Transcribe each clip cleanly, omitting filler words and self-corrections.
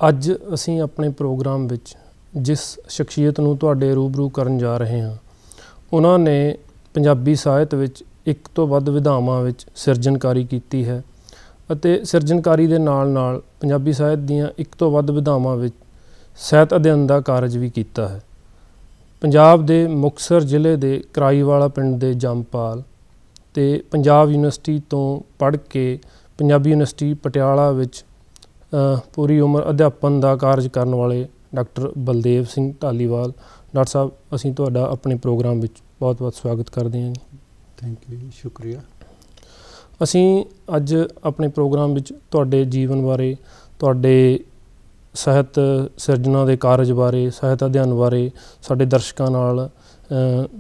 ਅੱਜ ਅਸੀਂ ਆਪਣੇ ਪ੍ਰੋਗਰਾਮ ਵਿੱਚ ਜਿਸ ਸ਼ਖਸੀਅਤ ਨੂੰ ਤੁਹਾਡੇ ਰੂਬਰੂ ਕਰਨ ਜਾ ਰਹੇ ਹਾਂ, ਉਹਨਾਂ ਨੇ ਪੰਜਾਬੀ ਸਾਹਿਤ ਵਿੱਚ ਇੱਕ ਤੋਂ ਵੱਧ ਵਿਧਾਵਾਂ ਵਿੱਚ ਸਿਰਜਣਕਾਰੀ ਕੀਤੀ ਹੈ ਅਤੇ ਸਿਰਜਣਕਾਰੀ ਦੇ ਨਾਲ ਨਾਲ ਪੰਜਾਬੀ ਸਾਹਿਤ ਦੀਆਂ ਇੱਕ ਤੋਂ ਵੱਧ ਵਿਧਾਵਾਂ ਵਿੱਚ ਸਾਹਿਤ ਅਧਿਐਨ ਦਾ ਕਾਰਜ ਵੀ ਕੀਤਾ ਹੈ। ਪੰਜਾਬ ਦੇ ਮੁਕਤਸਰ ਜ਼ਿਲ੍ਹੇ ਦੇ ਕਰਾਈਵਾਲਾ ਪਿੰਡ ਦੇ ਜੰਮਪਾਲ ਅਤੇ ਪੰਜਾਬ ਯੂਨੀਵਰਸਿਟੀ ਤੋਂ ਪੜ੍ਹ ਕੇ ਪੰਜਾਬੀ ਯੂਨੀਵਰਸਿਟੀ ਪਟਿਆਲਾ ਵਿੱਚ ਪੂਰੀ ਉਮਰ ਅਧਿਆਪਨ ਦਾ ਕਾਰਜ ਕਰਨ ਵਾਲੇ ਡਾਕਟਰ ਬਲਦੇਵ ਸਿੰਘ ਢਾਲੀਵਾਲ। ਡਾਕਟਰ ਸਾਹਿਬ, ਅਸੀਂ ਤੁਹਾਡਾ ਆਪਣੇ ਪ੍ਰੋਗਰਾਮ ਵਿੱਚ ਬਹੁਤ ਬਹੁਤ ਸਵਾਗਤ ਕਰਦੇ ਹਾਂ ਜੀ। ਥੈਂਕ ਯੂ, ਸ਼ੁਕਰੀਆ। ਅਸੀਂ ਅੱਜ ਆਪਣੇ ਪ੍ਰੋਗਰਾਮ ਵਿੱਚ ਤੁਹਾਡੇ ਜੀਵਨ ਬਾਰੇ, ਤੁਹਾਡੇ ਸਾਹਿਤ ਸਿਰਜਣਾ ਦੇ ਕਾਰਜ ਬਾਰੇ, ਸਾਹਿਤ ਅਧਿਐਨ ਬਾਰੇ ਸਾਡੇ ਦਰਸ਼ਕਾਂ ਨਾਲ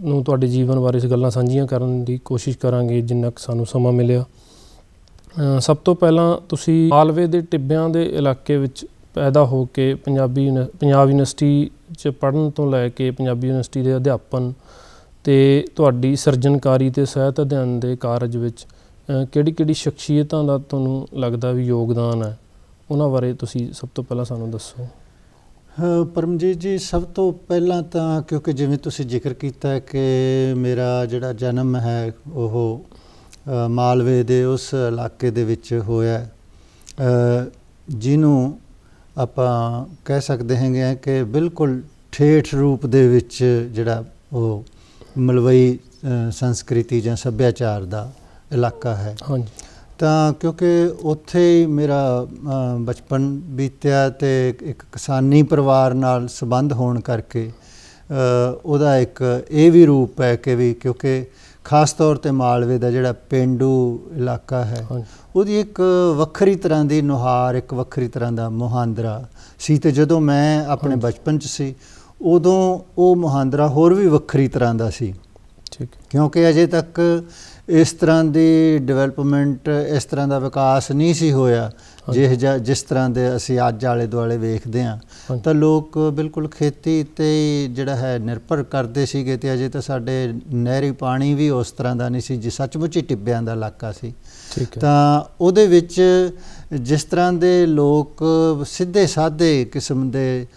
ਨੂੰ ਤੁਹਾਡੇ ਜੀਵਨ ਬਾਰੇ ਗੱਲਾਂ ਸਾਂਝੀਆਂ ਕਰਨ ਦੀ ਕੋਸ਼ਿਸ਼ ਕਰਾਂਗੇ ਜਿੰਨਾ ਕੁ ਸਾਨੂੰ ਸਮਾਂ ਮਿਲਿਆ। ਸਭ ਤੋਂ ਪਹਿਲਾਂ ਤੁਸੀਂ ਮਾਲਵੇ ਦੇ ਟਿੱਬਿਆਂ ਦੇ ਇਲਾਕੇ ਵਿੱਚ ਪੈਦਾ ਹੋ ਕੇ ਪੰਜਾਬ ਯੂਨੀਵਰਸਿਟੀ 'ਚ ਪੜ੍ਹਨ ਤੋਂ ਲੈ ਕੇ ਪੰਜਾਬੀ ਯੂਨੀਵਰਸਿਟੀ ਦੇ ਅਧਿਆਪਨ ਅਤੇ ਤੁਹਾਡੀ ਸਿਰਜਣਕਾਰੀ ਅਤੇ ਸਾਹਿਤ ਅਧਿਐਨ ਦੇ ਕਾਰਜ ਵਿੱਚ ਕਿਹੜੀ ਸ਼ਖਸੀਅਤਾਂ ਦਾ ਤੁਹਾਨੂੰ ਲੱਗਦਾ ਵੀ ਯੋਗਦਾਨ ਹੈ, ਉਹਨਾਂ ਬਾਰੇ ਤੁਸੀਂ ਸਭ ਤੋਂ ਪਹਿਲਾਂ ਸਾਨੂੰ ਦੱਸੋ। ਪਰਮਜੀਤ ਜੀ, ਸਭ ਤੋਂ ਪਹਿਲਾਂ ਤਾਂ ਕਿਉਂਕਿ ਜਿਵੇਂ ਤੁਸੀਂ ਜ਼ਿਕਰ ਕੀਤਾ ਹੈ ਕਿ ਮੇਰਾ ਜਿਹੜਾ ਜਨਮ ਹੈ ਉਹ ਮਾਲਵੇ ਦੇ ਉਸ ਇਲਾਕੇ ਦੇ ਵਿੱਚ ਹੋਇਆ, ਜਿਹਨੂੰ ਆਪਾਂ ਕਹਿ ਸਕਦੇ ਹੈਗੇ ਕਿ ਬਿਲਕੁਲ ਠੇਠ ਰੂਪ ਦੇ ਵਿੱਚ ਜਿਹੜਾ ਉਹ ਮਲਵਈ ਸੰਸਕ੍ਰਿਤੀ ਜਾਂ ਸੱਭਿਆਚਾਰ ਦਾ ਇਲਾਕਾ ਹੈ। ਹਾਂਜੀ। ਤਾਂ ਕਿਉਂਕਿ ਉੱਥੇ ਹੀ ਮੇਰਾ ਬਚਪਨ ਬੀਤਿਆ ਅਤੇ ਇੱਕ ਕਿਸਾਨੀ ਪਰਿਵਾਰ ਨਾਲ ਸੰਬੰਧ ਹੋਣ ਕਰਕੇ ਉਹਦਾ ਇੱਕ ਇਹ ਵੀ ਰੂਪ ਹੈ ਕਿ ਵੀ ਕਿਉਂਕਿ ਖਾਸ ਤੌਰ 'ਤੇ ਮਾਲਵੇ ਦਾ ਜਿਹੜਾ ਪੇਂਡੂ ਇਲਾਕਾ ਹੈ ਉਹਦੀ ਇੱਕ ਵੱਖਰੀ ਤਰ੍ਹਾਂ ਦੀ ਨੁਹਾਰ, ਇੱਕ ਵੱਖਰੀ ਤਰ੍ਹਾਂ ਦਾ ਮੁਹਾਂਦਰਾ ਸੀ। ਅਤੇ ਜਦੋਂ ਮੈਂ ਆਪਣੇ ਬਚਪਨ 'ਚ ਸੀ ਉਦੋਂ ਉਹ ਮੁਹਾਂਦਰਾ ਹੋਰ ਵੀ ਵੱਖਰੀ ਤਰ੍ਹਾਂ ਦਾ ਸੀ, ਕਿਉਂਕਿ ਅਜੇ ਤੱਕ ਇਸ ਤਰ੍ਹਾਂ ਦੀ ਡਿਵੈਲਪਮੈਂਟ, ਇਸ ਤਰ੍ਹਾਂ ਦਾ ਵਿਕਾਸ ਨਹੀਂ ਸੀ ਹੋਇਆ ਜਿਸ ਤਰ੍ਹਾਂ ਦੇ ਅਸੀਂ ਅੱਜ ਆਲੇ ਦੁਆਲੇ ਵੇਖਦੇ ਹਾਂ। ਤਾਂ ਲੋਕ ਬਿਲਕੁਲ ਖੇਤੀ 'ਤੇ ਜਿਹੜਾ ਹੈ ਨਿਰਭਰ ਕਰਦੇ ਸੀਗੇ ਅਤੇ ਅਜੇ ਤਾਂ ਸਾਡੇ ਨਹਿਰੀ ਪਾਣੀ ਵੀ ਉਸ ਤਰ੍ਹਾਂ ਦਾ ਨਹੀਂ ਸੀ, ਜੇ ਸੱਚਮੁੱਚ ਹੀ ਟਿੱਬਿਆਂ ਦਾ ਇਲਾਕਾ ਸੀ। ਤਾਂ ਉਹਦੇ ਵਿੱਚ ਜਿਸ ਤਰ੍ਹਾਂ ਦੇ ਲੋਕ ਸਿੱਧੇ ਸਾਧੇ ਕਿਸਮ ਦੇ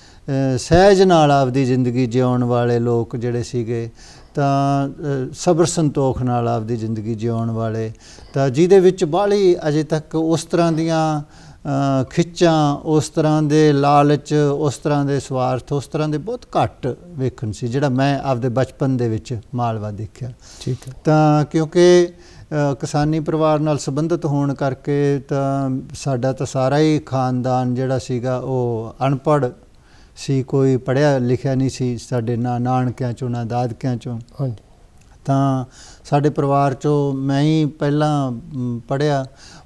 ਸਹਿਜ ਨਾਲ ਆਪਦੀ ਜ਼ਿੰਦਗੀ ਜਿਉਣ ਵਾਲੇ ਲੋਕ ਜਿਹੜੇ ਸੀਗੇ, ਤਾਂ ਸਬਰ ਸੰਤੋਖ ਨਾਲ ਆਪਦੀ ਜ਼ਿੰਦਗੀ ਜਿਉਣ ਵਾਲੇ, ਤਾਂ ਜਿਹਦੇ ਵਿੱਚ ਬਾਹਲੀ ਅਜੇ ਤੱਕ ਉਸ ਤਰ੍ਹਾਂ ਦੀਆਂ ਖਿੱਚਾਂ, ਉਸ ਤਰ੍ਹਾਂ ਦੇ ਲਾਲਚ, ਉਸ ਤਰ੍ਹਾਂ ਦੇ ਸਵਾਰਥ, ਉਸ ਤਰ੍ਹਾਂ ਦੇ ਬਹੁਤ ਘੱਟ ਵੇਖਣ ਸੀ ਜਿਹੜਾ ਮੈਂ ਆਪਦੇ ਬਚਪਨ ਦੇ ਵਿੱਚ ਮਾਲਵਾ ਦੇਖਿਆ। ਠੀਕ ਹੈ। ਤਾਂ ਕਿਉਂਕਿ ਕਿਸਾਨੀ ਪਰਿਵਾਰ ਨਾਲ ਸੰਬੰਧਿਤ ਹੋਣ ਕਰਕੇ ਤਾਂ ਸਾਡਾ ਤਾਂ ਸਾਰਾ ਹੀ ਖਾਨਦਾਨ ਜਿਹੜਾ ਸੀਗਾ ਉਹ ਅਨਪੜ੍ਹ ਸੀ, ਕੋਈ ਪੜ੍ਹਿਆ ਲਿਖਿਆ ਨਹੀਂ ਸੀ ਸਾਡੇ, ਨਾ ਨਾਨਕਿਆਂ 'ਚੋਂ ਨਾ ਦਾਦਕਿਆਂ 'ਚੋਂ। ਹਾਂਜੀ। ਤਾਂ ਸਾਡੇ ਪਰਿਵਾਰ 'ਚੋਂ ਮੈਂ ਹੀ ਪਹਿਲਾਂ ਪੜ੍ਹਿਆ,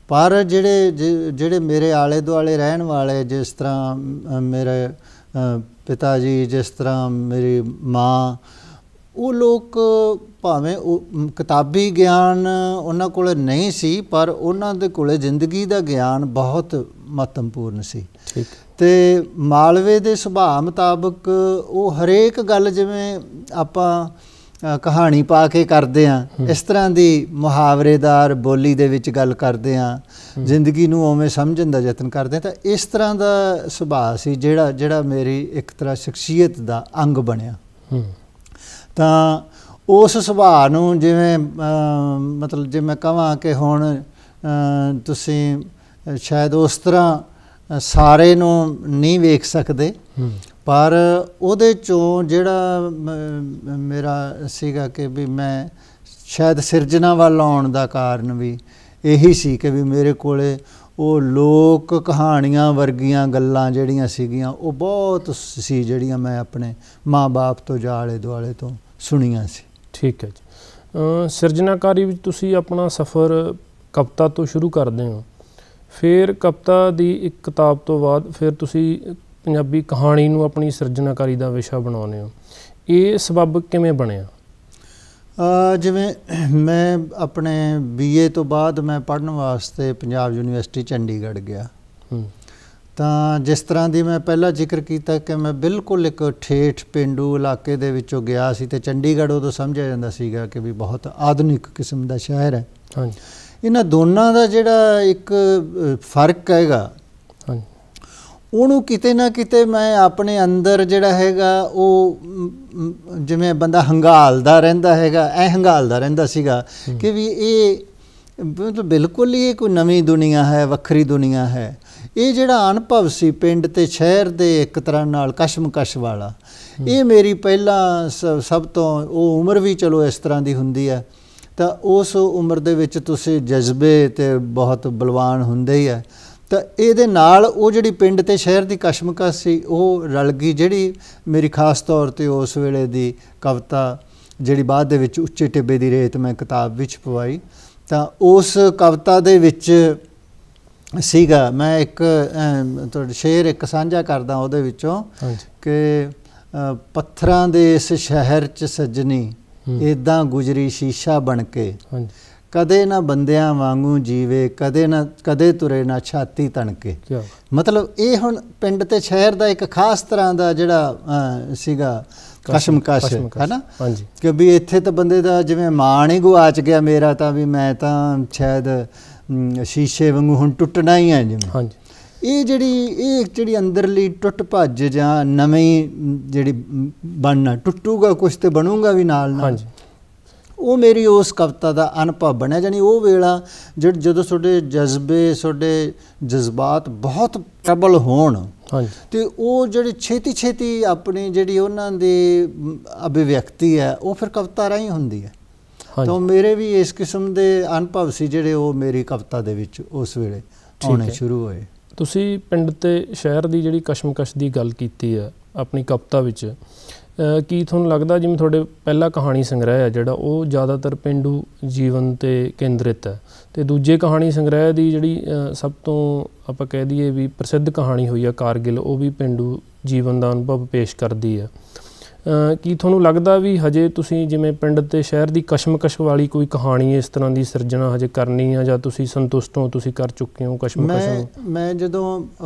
ਪਰ ਜਿਹੜੇ ਮੇਰੇ ਆਲੇ ਦੁਆਲੇ ਰਹਿਣ ਵਾਲੇ, ਜਿਸ ਤਰ੍ਹਾਂ ਮੇਰੇ ਪਿਤਾ ਜੀ, ਜਿਸ ਤਰ੍ਹਾਂ ਮੇਰੀ ਮਾਂ, ਉਹ ਲੋਕ ਭਾਵੇਂ ਉਹ ਕਿਤਾਬੀ ਗਿਆਨ ਉਹਨਾਂ ਕੋਲ ਨਹੀਂ ਸੀ, ਪਰ ਉਹਨਾਂ ਦੇ ਕੋਲ ਜ਼ਿੰਦਗੀ ਦਾ ਗਿਆਨ ਬਹੁਤ ਮਹੱਤਵਪੂਰਨ ਸੀ। ਠੀਕ। ਅਤੇ ਮਾਲਵੇ ਦੇ ਸੁਭਾਅ ਮੁਤਾਬਕ ਉਹ ਹਰੇਕ ਗੱਲ ਜਿਵੇਂ ਆਪਾਂ ਕਹਾਣੀ ਪਾ ਕੇ ਕਰਦੇ ਹਾਂ, ਇਸ ਤਰ੍ਹਾਂ ਦੀ ਮੁਹਾਵਰੇਦਾਰ ਬੋਲੀ ਦੇ ਵਿੱਚ ਗੱਲ ਕਰਦੇ ਹਾਂ, ਜ਼ਿੰਦਗੀ ਨੂੰ ਉਵੇਂ ਸਮਝਣ ਦਾ ਯਤਨ ਕਰਦੇ ਹਾਂ। ਤਾਂ ਇਸ ਤਰ੍ਹਾਂ ਦਾ ਸੁਭਾਅ ਸੀ ਜਿਹੜਾ ਮੇਰੀ ਇੱਕ ਤਰ੍ਹਾਂ ਸ਼ਖਸੀਅਤ ਦਾ ਅੰਗ ਬਣਿਆ। ਤਾਂ ਉਸ ਸੁਭਾਅ ਨੂੰ ਜਿਵੇਂ ਮਤਲਬ ਜੇ ਮੈਂ ਕਹਾਂ ਕਿ ਹੁਣ ਤੁਸੀਂ ਸ਼ਾਇਦ ਉਸ ਤਰ੍ਹਾਂ ਸਾਰੇ ਨੂੰ ਨਹੀਂ ਵੇਖ ਸਕਦੇ, ਪਰ ਉਹਦੇ 'ਚੋਂ ਜਿਹੜਾ ਮੇਰਾ ਸੀਗਾ ਕਿ ਵੀ ਮੈਂ ਸ਼ਾਇਦ ਸਿਰਜਣਾ ਵੱਲ ਆਉਣ ਦਾ ਕਾਰਨ ਵੀ ਇਹੀ ਸੀ ਕਿ ਵੀ ਮੇਰੇ ਕੋਲ ਉਹ ਲੋਕ ਕਹਾਣੀਆਂ ਵਰਗੀਆਂ ਗੱਲਾਂ ਜਿਹੜੀਆਂ ਸੀਗੀਆਂ ਉਹ ਬਹੁਤ ਸੀ, ਜਿਹੜੀਆਂ ਮੈਂ ਆਪਣੇ ਮਾਂ ਬਾਪ ਤੋਂ ਜਾਂ ਆਲੇ ਦੁਆਲੇ ਤੋਂ ਸੁਣੀਆਂ ਸੀ। ਠੀਕ ਹੈ ਜੀ। ਸਿਰਜਣਾਕਾਰੀ ਵਿੱਚ ਤੁਸੀਂ ਆਪਣਾ ਸਫ਼ਰ ਕਵਿਤਾ ਤੋਂ ਸ਼ੁਰੂ ਕਰਦੇ ਹੋ, ਫਿਰ ਕਵਿਤਾ ਦੀ ਇੱਕ ਕਿਤਾਬ ਤੋਂ ਬਾਅਦ ਫਿਰ ਤੁਸੀਂ ਪੰਜਾਬੀ ਕਹਾਣੀ ਨੂੰ ਆਪਣੀ ਸਿਰਜਣਾਕਾਰੀ ਦਾ ਵਿਸ਼ਾ ਬਣਾਉਂਦੇ ਹੋ। ਇਹ ਸਬੱਬ ਕਿਵੇਂ ਬਣਿਆ? ਜਿਵੇਂ ਮੈਂ ਆਪਣੇ BA ਤੋਂ ਬਾਅਦ ਮੈਂ ਪੜ੍ਹਨ ਵਾਸਤੇ ਪੰਜਾਬ ਯੂਨੀਵਰਸਿਟੀ ਚੰਡੀਗੜ੍ਹ ਗਿਆ। ਤਾਂ ਜਿਸ ਤਰ੍ਹਾਂ ਦੀ ਮੈਂ ਪਹਿਲਾਂ ਜ਼ਿਕਰ ਕੀਤਾ ਕਿ ਮੈਂ ਬਿਲਕੁਲ ਇੱਕ ਠੇਠ ਪੇਂਡੂ ਇਲਾਕੇ ਦੇ ਵਿੱਚੋਂ ਗਿਆ ਸੀ, ਅਤੇ ਚੰਡੀਗੜ੍ਹ ਉਦੋਂ ਸਮਝਿਆ ਜਾਂਦਾ ਸੀਗਾ ਕਿ ਵੀ ਬਹੁਤ ਆਧੁਨਿਕ ਕਿਸਮ ਦਾ ਸ਼ਹਿਰ ਹੈ। ਹਾਂਜੀ। ਇਹਨਾਂ ਦੋਨਾਂ ਦਾ ਜਿਹੜਾ ਇੱਕ ਫਰਕ ਹੈਗਾ ਉਹਨੂੰ ਕਿਤੇ ਨਾ ਕਿਤੇ ਮੈਂ ਆਪਣੇ ਅੰਦਰ ਜਿਹੜਾ ਹੈਗਾ ਉਹ ਜਿਵੇਂ ਬੰਦਾ ਹੰਗਾਲਦਾ ਰਹਿੰਦਾ ਹੈਗਾ, ਹੰਗਾਲਦਾ ਰਹਿੰਦਾ ਸੀਗਾ ਕਿ ਵੀ ਇਹ ਮਤਲਬ ਬਿਲਕੁਲ ਹੀ ਇਹ ਕੋਈ ਨਵੀਂ ਦੁਨੀਆ ਹੈ, ਵੱਖਰੀ ਦੁਨੀਆ ਹੈ। ਇਹ ਜਿਹੜਾ ਅਨੁਭਵ ਸੀ ਪਿੰਡ ਤੇ ਸ਼ਹਿਰ ਦੇ ਇੱਕ ਤਰ੍ਹਾਂ ਨਾਲ ਕਸ਼ਮਕਸ਼ ਵਾਲਾ, ਇਹ ਮੇਰੀ ਪਹਿਲਾਂ ਸਭ ਤੋਂ ਉਹ ਉਮਰ ਵੀ ਚਲੋ ਇਸ ਤਰ੍ਹਾਂ ਦੀ ਹੁੰਦੀ ਹੈ, ਤਾਂ ਉਸ ਉਮਰ ਦੇ ਵਿੱਚ ਤੁਸੀਂ ਜਜ਼ਬੇ ਤੇ ਬਹੁਤ ਬਲਵਾਨ ਹੁੰਦੇ ਹੀ ਹੈ। ਤਾਂ ਇਹਦੇ ਨਾਲ ਉਹ ਜਿਹੜੀ ਪਿੰਡ ਤੇ ਸ਼ਹਿਰ ਦੀ ਕਸ਼ਮਕਸ਼ ਸੀ ਉਹ ਰਲ ਗਈ, ਜਿਹੜੀ ਮੇਰੀ ਖਾਸ ਤੌਰ 'ਤੇ ਉਸ ਵੇਲੇ ਦੀ ਕਵਿਤਾ ਜਿਹੜੀ ਬਾਅਦ ਦੇ ਵਿੱਚ ਉੱਚੇ ਟਿੱਬੇ ਦੀ ਰੇਤ ਮੈਂ ਕਿਤਾਬ ਵਿੱਚ ਪਵਾਈ। ਤਾਂ ਉਸ ਕਵਿਤਾ ਦੇ ਵਿੱਚ ਸੀਗਾ, ਮੈਂ ਇੱਕ ਤੁਹਾਡੇ ਸ਼ੇਰ ਇੱਕ ਸਾਂਝਾ ਕਰਦਾ ਉਹਦੇ ਵਿੱਚੋਂ ਕਿ ਪੱਥਰਾਂ ਦੇ ਇਸ ਸ਼ਹਿਰ 'ਚ ਸੱਜਣੀ ਇੱਦਾਂ ਗੁਜ਼ਰੀ ਸ਼ੀਸ਼ਾ ਬਣ ਕੇ, ਕਦੇ ਨਾ ਬੰਦਿਆਂ ਵਾਂਗੂ ਜੀਵੇ, ਕਦੇ ਤੁਰੇ ਨਾ ਛਾਤੀ ਤਣਕੇ। ਮਤਲਬ ਇਹ ਹੁਣ ਪਿੰਡ ਤੇ ਸ਼ਹਿਰ ਦਾ ਇੱਕ ਖਾਸ ਤਰ੍ਹਾਂ ਦਾ ਜਿਹੜਾ ਸੀਗਾ ਕਸ਼ਮਕਸ਼ ਹੈ ਨਾ, ਕਿ ਵੀ ਇੱਥੇ ਤਾਂ ਬੰਦੇ ਦਾ ਜਿਵੇਂ ਮਾਣ ਹੀ ਗੁਆਚ ਗਿਆ ਮੇਰਾ, ਤਾਂ ਵੀ ਮੈਂ ਤਾਂ ਸ਼ਾਇਦ ਸ਼ੀਸ਼ੇ ਵਾਂਗੂ ਹੁਣ ਟੁੱਟਣਾ ਹੀ ਹੈ ਜਿਵੇਂ। ਇਹ ਜਿਹੜੀ ਅੰਦਰਲੀ ਟੁੱਟ ਭੱਜ ਜਾਂ ਨਵੀਂ ਜਿਹੜੀ ਬਣਨਾ, ਟੁੱਟੂਗਾ ਕੁਛ ਤੇ ਬਣੂਗਾ ਵੀ ਨਾਲ, ਉਹ ਮੇਰੀ ਉਸ ਕਵਿਤਾ ਦਾ ਅਨੁਭਵ ਬਣਿਆ। ਜਾਣੀ ਉਹ ਵੇਲਾ ਜਦੋਂ ਤੁਹਾਡੇ ਜਜ਼ਬੇ, ਤੁਹਾਡੇ ਜਜ਼ਬਾਤ ਬਹੁਤ ਪ੍ਰਬਲ ਹੋਣ ਤੇ ਉਹ ਜਿਹੜੀ ਛੇਤੀ ਆਪਣੀ ਜਿਹੜੀ ਉਹਨਾਂ ਦੀ ਅਭਿਵਿਅਕਤੀ ਹੈ ਉਹ ਫਿਰ ਕਵਿਤਾ ਰਾਹੀਂ ਹੁੰਦੀ ਹੈ। ਤਾਂ ਮੇਰੇ ਵੀ ਇਸ ਕਿਸਮ ਦੇ ਅਨੁਭਵ ਸੀ ਜਿਹੜੇ ਉਹ ਮੇਰੀ ਕਵਿਤਾ ਦੇ ਵਿੱਚ ਉਸ ਵੇਲੇ ਆਉਣੇ ਸ਼ੁਰੂ ਹੋਏ। ਤੁਸੀਂ ਪਿੰਡ ਤੇ ਸ਼ਹਿਰ ਦੀ ਜਿਹੜੀ ਕਸ਼ਮਕਸ਼ ਦੀ ਗੱਲ ਕੀਤੀ ਹੈ ਆਪਣੀ ਕਵਿਤਾ ਵਿੱਚ, ਕੀ ਤੁਹਾਨੂੰ ਲੱਗਦਾ ਜਿਵੇਂ ਤੁਹਾਡੇ ਪਹਿਲਾ ਕਹਾਣੀ ਸੰਗ੍ਰਹਿ ਹੈ ਜਿਹੜਾ ਉਹ ਜ਼ਿਆਦਾਤਰ ਪੇਂਡੂ ਜੀਵਨ 'ਤੇ ਕੇਂਦਰਿਤ ਹੈ, ਅਤੇ ਦੂਜੇ ਕਹਾਣੀ ਸੰਗ੍ਰਹਿ ਦੀ ਜਿਹੜੀ ਸਭ ਤੋਂ ਆਪਾਂ ਕਹਿ ਦਈਏ ਵੀ ਪ੍ਰਸਿੱਧ ਕਹਾਣੀ ਹੋਈ ਹੈ ਕਾਰਗਿਲ, ਉਹ ਵੀ ਪੇਂਡੂ ਜੀਵਨ ਦਾ ਅਨੁਭਵ ਪੇਸ਼ ਕਰਦੀ ਹੈ। ਕੀ ਤੁਹਾਨੂੰ ਲੱਗਦਾ ਵੀ ਹਜੇ ਤੁਸੀਂ ਜਿਵੇਂ ਪਿੰਡ ਤੇ ਸ਼ਹਿਰ ਦੀ ਕਸ਼ਮਕਸ਼ ਵਾਲੀ ਕੋਈ ਕਹਾਣੀ ਇਸ ਤਰ੍ਹਾਂ ਦੀ ਸਿਰਜਣਾ ਹਜੇ ਕਰਨੀ ਆ, ਜਾਂ ਤੁਸੀਂ ਸੰਤੁਸ਼ਟ ਹੋ, ਤੁਸੀਂ ਕਰ ਚੁੱਕੇ ਹੋ ਕਸ਼ਮਕਸ਼ ਨੂੰ? ਮੈਂ ਜਦੋਂ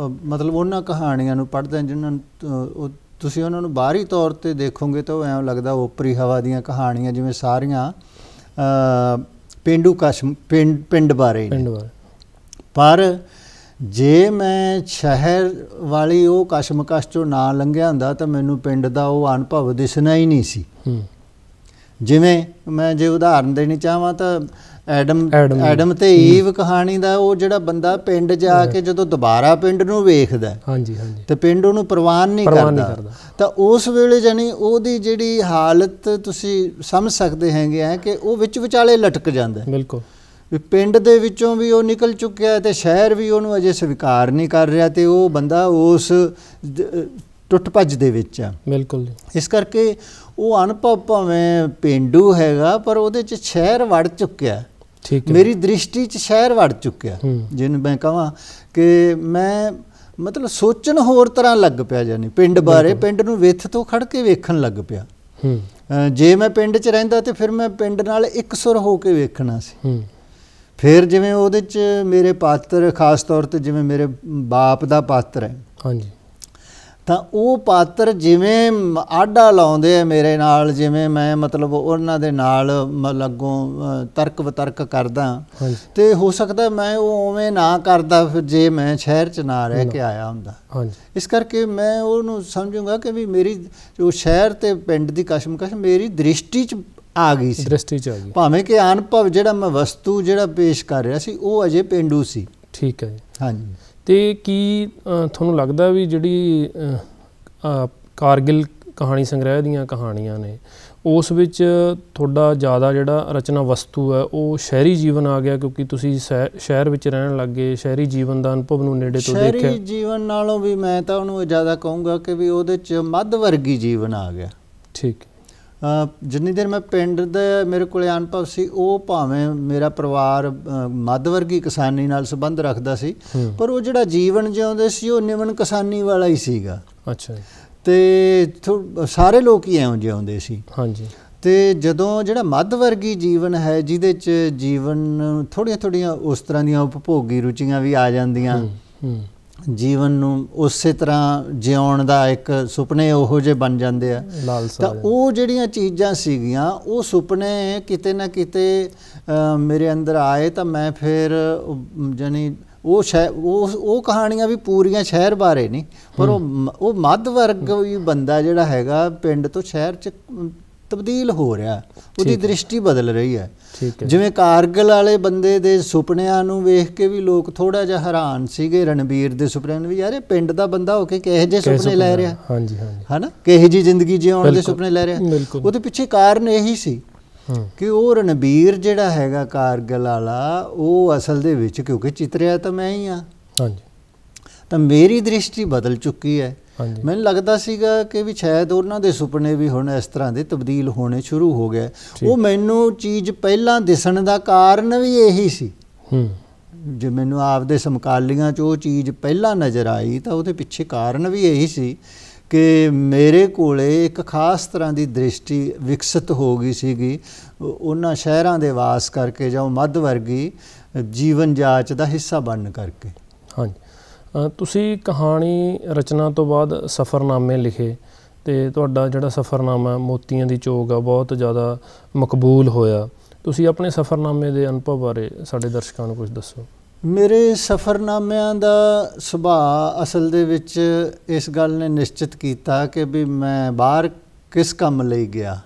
ਮਤਲਬ ਉਹਨਾਂ ਕਹਾਣੀਆਂ ਨੂੰ ਪੜ੍ਹਦਾ, ਜਿਹਨਾਂ ਨੂੰ ਤੁਸੀਂ ਉਹਨਾਂ ਨੂੰ ਬਾਹਰੀ ਤੌਰ 'ਤੇ ਦੇਖੋਗੇ ਤਾਂ ਉਹ ਐਂ ਲੱਗਦਾ ਓਪਰੀ ਹਵਾ ਦੀਆਂ ਕਹਾਣੀਆਂ, ਜਿਵੇਂ ਸਾਰੀਆਂ ਪੇਂਡੂ ਪਿੰਡ ਬਾਰੇ। ਪਰ ਜੇ ਮੈਂ ਸ਼ਹਿਰ ਵਾਲੀ ਉਹ ਕਸ਼ਮਕਸ਼ 'ਚੋਂ ਨਾ ਲੰਘਿਆ ਹੁੰਦਾ ਤਾਂ ਮੈਨੂੰ ਪਿੰਡ ਦਾ ਉਹ ਅਨੁਭਵ ਦਿਸਣਾ ਹੀ ਨਹੀਂ ਸੀ। ਜਿਵੇਂ ਮੈਂ ਜੇ ਉਦਾਹਰਨ ਦੇਣੀ ਚਾਹਾਂ ਤਾਂ ਐਡਮ ਤੇ ਈਵ ਕਹਾਣੀ ਦਾ ਉਹ ਜਿਹੜਾ ਬੰਦਾ ਪਿੰਡ ਜਾ ਕੇ ਜਦੋਂ ਦੁਬਾਰਾ ਪਿੰਡ ਨੂੰ ਵੇਖਦਾ ਤੇ ਪਿੰਡ ਉਹਨੂੰ ਪ੍ਰਵਾਨ ਨਹੀਂ ਕਰਦਾ, ਤਾਂ ਉਸ ਵੇਲੇ ਜਾਣੀ ਉਹਦੀ ਜਿਹੜੀ ਹਾਲਤ ਤੁਸੀਂ ਸਮਝ ਸਕਦੇ ਹੈਗੇ ਆ ਕਿ ਉਹ ਵਿੱਚ ਵਿਚਾਲੇ ਲਟਕ ਜਾਂਦਾ। ਬਿਲਕੁਲ, ਵੀ ਪਿੰਡ ਦੇ ਵਿੱਚੋਂ ਵੀ ਉਹ ਨਿਕਲ ਚੁੱਕਿਆ ਤੇ ਸ਼ਹਿਰ ਵੀ ਉਹਨੂੰ ਅਜੇ ਸਵੀਕਾਰ ਨਹੀਂ ਕਰ ਰਿਹਾ, ਤੇ ਉਹ ਬੰਦਾ ਉਸ ਟੁੱਟ ਭੱਜ ਦੇ ਵਿੱਚ ਆ। ਬਿਲਕੁਲ, ਇਸ ਕਰਕੇ ਉਹ ਅਨੁਭਵ ਭਾਵੇਂ ਪੇਂਡੂ ਹੈਗਾ ਪਰ ਉਹਦੇ 'ਚ ਸ਼ਹਿਰ ਵੜ ਚੁੱਕਿਆ, ਮੇਰੀ ਦ੍ਰਿਸ਼ਟੀ 'ਚ ਸ਼ਹਿਰ ਵੜ ਚੁੱਕਿਆ। ਜਿਹਨੂੰ ਮੈਂ ਕਹਾਂ ਕਿ ਮੈਂ ਮਤਲਬ ਸੋਚਣ ਹੋਰ ਤਰ੍ਹਾਂ ਲੱਗ ਪਿਆ, ਜਾਨੀ ਪਿੰਡ ਬਾਰੇ, ਪਿੰਡ ਨੂੰ ਵਿੱਥ ਤੋਂ ਖੜ ਕੇ ਵੇਖਣ ਲੱਗ ਪਿਆ। ਜੇ ਮੈਂ ਪਿੰਡ 'ਚ ਰਹਿੰਦਾ ਤੇ ਫਿਰ ਮੈਂ ਪਿੰਡ ਨਾਲ ਇਕਸੁਰ ਹੋ ਕੇ ਵੇਖਣਾ ਸੀ। ਫਿਰ ਜਿਵੇਂ ਉਹਦੇ 'ਚ ਮੇਰੇ ਪਾਤਰ ਖਾਸ ਤੌਰ 'ਤੇ ਜਿਵੇਂ ਮੇਰੇ ਬਾਪ ਦਾ ਪਾਤਰ ਹੈ, ਤਾਂ ਉਹ ਪਾਤਰ ਜਿਵੇਂ ਆਡਾ ਲਾਉਂਦੇ ਆ ਮੇਰੇ ਨਾਲ, ਜਿਵੇਂ ਮੈਂ ਮਤਲਬ ਉਹਨਾਂ ਦੇ ਨਾਲ ਅੱਗੋਂ ਤਰਕ ਵਿਤਰਕ ਕਰਦਾ, ਤੇ ਹੋ ਸਕਦਾ ਮੈਂ ਉਹ ਉਵੇਂ ਨਾ ਕਰਦਾ ਫਿਰ ਜੇ ਮੈਂ ਸ਼ਹਿਰ 'ਚ ਨਾ ਰਹਿ ਕੇ ਆਇਆ ਹੁੰਦਾ। ਇਸ ਕਰਕੇ ਮੈਂ ਉਹਨੂੰ ਸਮਝੂੰਗਾ ਕਿ ਵੀ ਮੇਰੀ ਜੋ ਸ਼ਹਿਰ ਤੇ ਪਿੰਡ ਦੀ ਕਸ਼ਮਕਸ਼ ਮੇਰੀ ਦ੍ਰਿਸ਼ਟੀ 'ਚ ਆ ਗਈ ਸੀ, ਭਾਵੇਂ ਕਿ ਅਨੁਭਵ ਜਿਹੜਾ ਮੈਂ ਵਸਤੂ ਜਿਹੜਾ ਪੇਸ਼ ਕਰ ਰਿਹਾ ਸੀ ਉਹ ਅਜੇ ਪੇਂਡੂ ਸੀ। ਠੀਕ ਹੈ ਜੀ। ਹਾਂਜੀ। ਅਤੇ ਕੀ ਤੁਹਾਨੂੰ ਲੱਗਦਾ ਵੀ ਜਿਹੜੀ ਕਾਰਗਿਲ ਕਹਾਣੀ ਸੰਗ੍ਰਹਿ ਦੀਆਂ ਕਹਾਣੀਆਂ ਨੇ ਉਸ ਵਿੱਚ ਤੁਹਾਡਾ ਜ਼ਿਆਦਾ ਜਿਹੜਾ ਰਚਨਾ ਵਸਤੂ ਹੈ ਉਹ ਸ਼ਹਿਰੀ ਜੀਵਨ ਆ ਗਿਆ, ਕਿਉਂਕਿ ਤੁਸੀਂ ਸ਼ਹਿਰ ਵਿੱਚ ਰਹਿਣ ਲੱਗ ਗਏ, ਸ਼ਹਿਰੀ ਜੀਵਨ ਦਾ ਅਨੁਭਵ ਨੂੰ ਨੇੜੇ ਤੋਂ ਦੇਖਿਆ? ਸ਼ਹਿਰੀ ਜੀਵਨ ਨਾਲੋਂ ਵੀ ਮੈਂ ਤਾਂ ਉਹਨੂੰ ਜ਼ਿਆਦਾ ਕਹੂੰਗਾ ਕਿ ਵੀ ਉਹਦੇ 'ਚ ਮੱਧ ਵਰਗੀ ਜੀਵਨ ਆ ਗਿਆ। ਠੀਕ। ਜਿੰਨੀ ਦੇਰ ਮੈਂ ਪਿੰਡ ਦਾ ਮੇਰੇ ਕੋਲ ਅਨੁਭਵ ਸੀ, ਉਹ ਭਾਵੇਂ ਮੇਰਾ ਪਰਿਵਾਰ ਮੱਧ ਵਰਗੀ ਕਿਸਾਨੀ ਨਾਲ ਸੰਬੰਧ ਰੱਖਦਾ ਸੀ, ਪਰ ਉਹ ਜਿਹੜਾ ਜੀਵਨ ਜਿਉਂਦੇ ਸੀ ਉਹ ਨਿਮਨ ਕਿਸਾਨੀ ਵਾਲਾ ਹੀ ਸੀਗਾ। ਅੱਛਾ। ਅਤੇ ਸਾਰੇ ਲੋਕ ਹੀ ਐਵੇਂ ਜਿਉਂਦੇ ਸੀ। ਹਾਂਜੀ। ਅਤੇ ਜਦੋਂ ਜਿਹੜਾ ਮੱਧ ਵਰਗੀ ਜੀਵਨ ਹੈ, ਜਿਹਦੇ 'ਚ ਜੀਵਨ ਥੋੜ੍ਹੀਆਂ ਉਸ ਤਰ੍ਹਾਂ ਦੀਆਂ ਉਪਭੋਗੀ ਰੁਚੀਆਂ ਵੀ ਆ ਜਾਂਦੀਆਂ, ਜੀਵਨ ਨੂੰ ਉਸੇ ਤਰ੍ਹਾਂ ਜਿਉਣ ਦਾ ਇੱਕ ਸੁਪਨੇ ਉਹੋ ਜਿਹੇ ਬਣ ਜਾਂਦੇ ਆ, ਤਾਂ ਉਹ ਜਿਹੜੀਆਂ ਚੀਜ਼ਾਂ ਸੀਗੀਆਂ ਉਹ ਸੁਪਨੇ ਕਿਤੇ ਨਾ ਕਿਤੇ ਮੇਰੇ ਅੰਦਰ ਆਏ, ਤਾਂ ਮੈਂ ਫਿਰ ਜਾਨੀ ਉਹ ਕਹਾਣੀਆਂ ਵੀ ਪੂਰੀਆਂ ਸ਼ਹਿਰ ਬਾਰੇ ਨਹੀਂ, ਪਰ ਉਹ ਮੱਧ ਵਰਗ ਵੀ ਬੰਦਾ ਜਿਹੜਾ ਹੈਗਾ ਪਿੰਡ ਤੋਂ ਸ਼ਹਿਰ 'ਚ ਤਬਦੀਲ ਹੋ ਰਿਹਾ, ਉਹਦੀ ਦ੍ਰਿਸ਼ਟੀ ਬਦਲ ਰਹੀ ਹੈ। ਜਿਵੇਂ ਕਾਰਗਿਲ ਵਾਲੇ ਬੰਦੇ ਦੇ ਸੁਪਨਿਆਂ ਨੂੰ ਵੇਖ ਕੇ ਵੀ ਲੋਕ ਥੋੜਾ ਜਿਹਾ ਹੈਰਾਨ ਸੀਗੇ, ਰਣਬੀਰ ਦੇ ਸੁਪਨਿਆਂ ਨੂੰ ਵੀ, ਯਾਰ ਇਹ ਪਿੰਡ ਦਾ ਬੰਦਾ ਹੋ ਕੇ ਕਿਹੋ ਜਿਹੇ ਸੁਪਨੇ ਲੈ ਰਿਹਾ, ਹੈ ਨਾ, ਕਿਹੋ ਜਿਹੀ ਜ਼ਿੰਦਗੀ ਜਿਉਣ ਦੇ ਸੁਪਨੇ ਲੈ ਰਿਹਾ। ਉਹਦੇ ਪਿੱਛੇ ਕਾਰਨ ਇਹੀ ਸੀ ਕਿ ਉਹ ਰਣਬੀਰ ਜਿਹੜਾ ਹੈਗਾ ਕਾਰਗਿਲ ਵਾਲਾ, ਉਹ ਅਸਲ ਦੇ ਵਿੱਚ ਕਿਉਂਕਿ ਚਿਤਰਿਆ ਤਾਂ ਮੈਂ ਹੀ ਹਾਂ, ਤਾਂ ਮੇਰੀ ਦ੍ਰਿਸ਼ਟੀ ਬਦਲ ਚੁੱਕੀ ਹੈ। ਮੈਨੂੰ ਲੱਗਦਾ ਸੀਗਾ ਕਿ ਵੀ ਸ਼ਾਇਦ ਉਹਨਾਂ ਦੇ ਸੁਪਨੇ ਵੀ ਹੁਣ ਇਸ ਤਰ੍ਹਾਂ ਦੇ ਤਬਦੀਲ ਹੋਣੇ ਸ਼ੁਰੂ ਹੋ ਗਏ। ਉਹ ਮੈਨੂੰ ਚੀਜ਼ ਪਹਿਲਾਂ ਦਿਸਣ ਦਾ ਕਾਰਨ ਵੀ ਇਹੀ ਸੀ। ਜੇ ਮੈਨੂੰ ਆਪਦੇ ਸਮਕਾਲੀਆਂ 'ਚ ਉਹ ਚੀਜ਼ ਪਹਿਲਾਂ ਨਜ਼ਰ ਆਈ ਤਾਂ ਉਹਦੇ ਪਿੱਛੇ ਕਾਰਨ ਵੀ ਇਹੀ ਸੀ ਕਿ ਮੇਰੇ ਕੋਲੇ ਇੱਕ ਖਾਸ ਤਰ੍ਹਾਂ ਦੀ ਦ੍ਰਿਸ਼ਟੀ ਵਿਕਸਿਤ ਹੋ ਗਈ ਸੀਗੀ ਉਹਨਾਂ ਸ਼ਹਿਰਾਂ ਦੇ ਵਾਸ ਕਰਕੇ ਜਾਂ ਉਹ ਮੱਧ ਵਰਗੀ ਜੀਵਨ ਜਾਚ ਦਾ ਹਿੱਸਾ ਬਣਨ ਕਰਕੇ। ਹਾਂਜੀ, ਤੁਸੀਂ ਕਹਾਣੀ ਰਚਨਾ ਤੋਂ ਬਾਅਦ ਸਫ਼ਰਨਾਮੇ ਲਿਖੇ ਅਤੇ ਤੁਹਾਡਾ ਜਿਹੜਾ ਸਫ਼ਰਨਾਮਾ ਮੋਤੀਆਂ ਦੀ ਚੋਗ ਆ ਬਹੁਤ ਜ਼ਿਆਦਾ ਮਕਬੂਲ ਹੋਇਆ। ਤੁਸੀਂ ਆਪਣੇ ਸਫ਼ਰਨਾਮੇ ਦੇ ਅਨੁਭਵ ਬਾਰੇ ਸਾਡੇ ਦਰਸ਼ਕਾਂ ਨੂੰ ਕੁਝ ਦੱਸੋ। ਮੇਰੇ ਸਫ਼ਰਨਾਮਿਆਂ ਦਾ ਸੁਭਾਅ ਅਸਲ ਦੇ ਵਿੱਚ ਇਸ ਗੱਲ ਨੇ ਨਿਸ਼ਚਿਤ ਕੀਤਾ ਕਿ ਵੀ ਮੈਂ ਬਾਹਰ ਕਿਸ ਕੰਮ ਲਈ ਗਿਆ।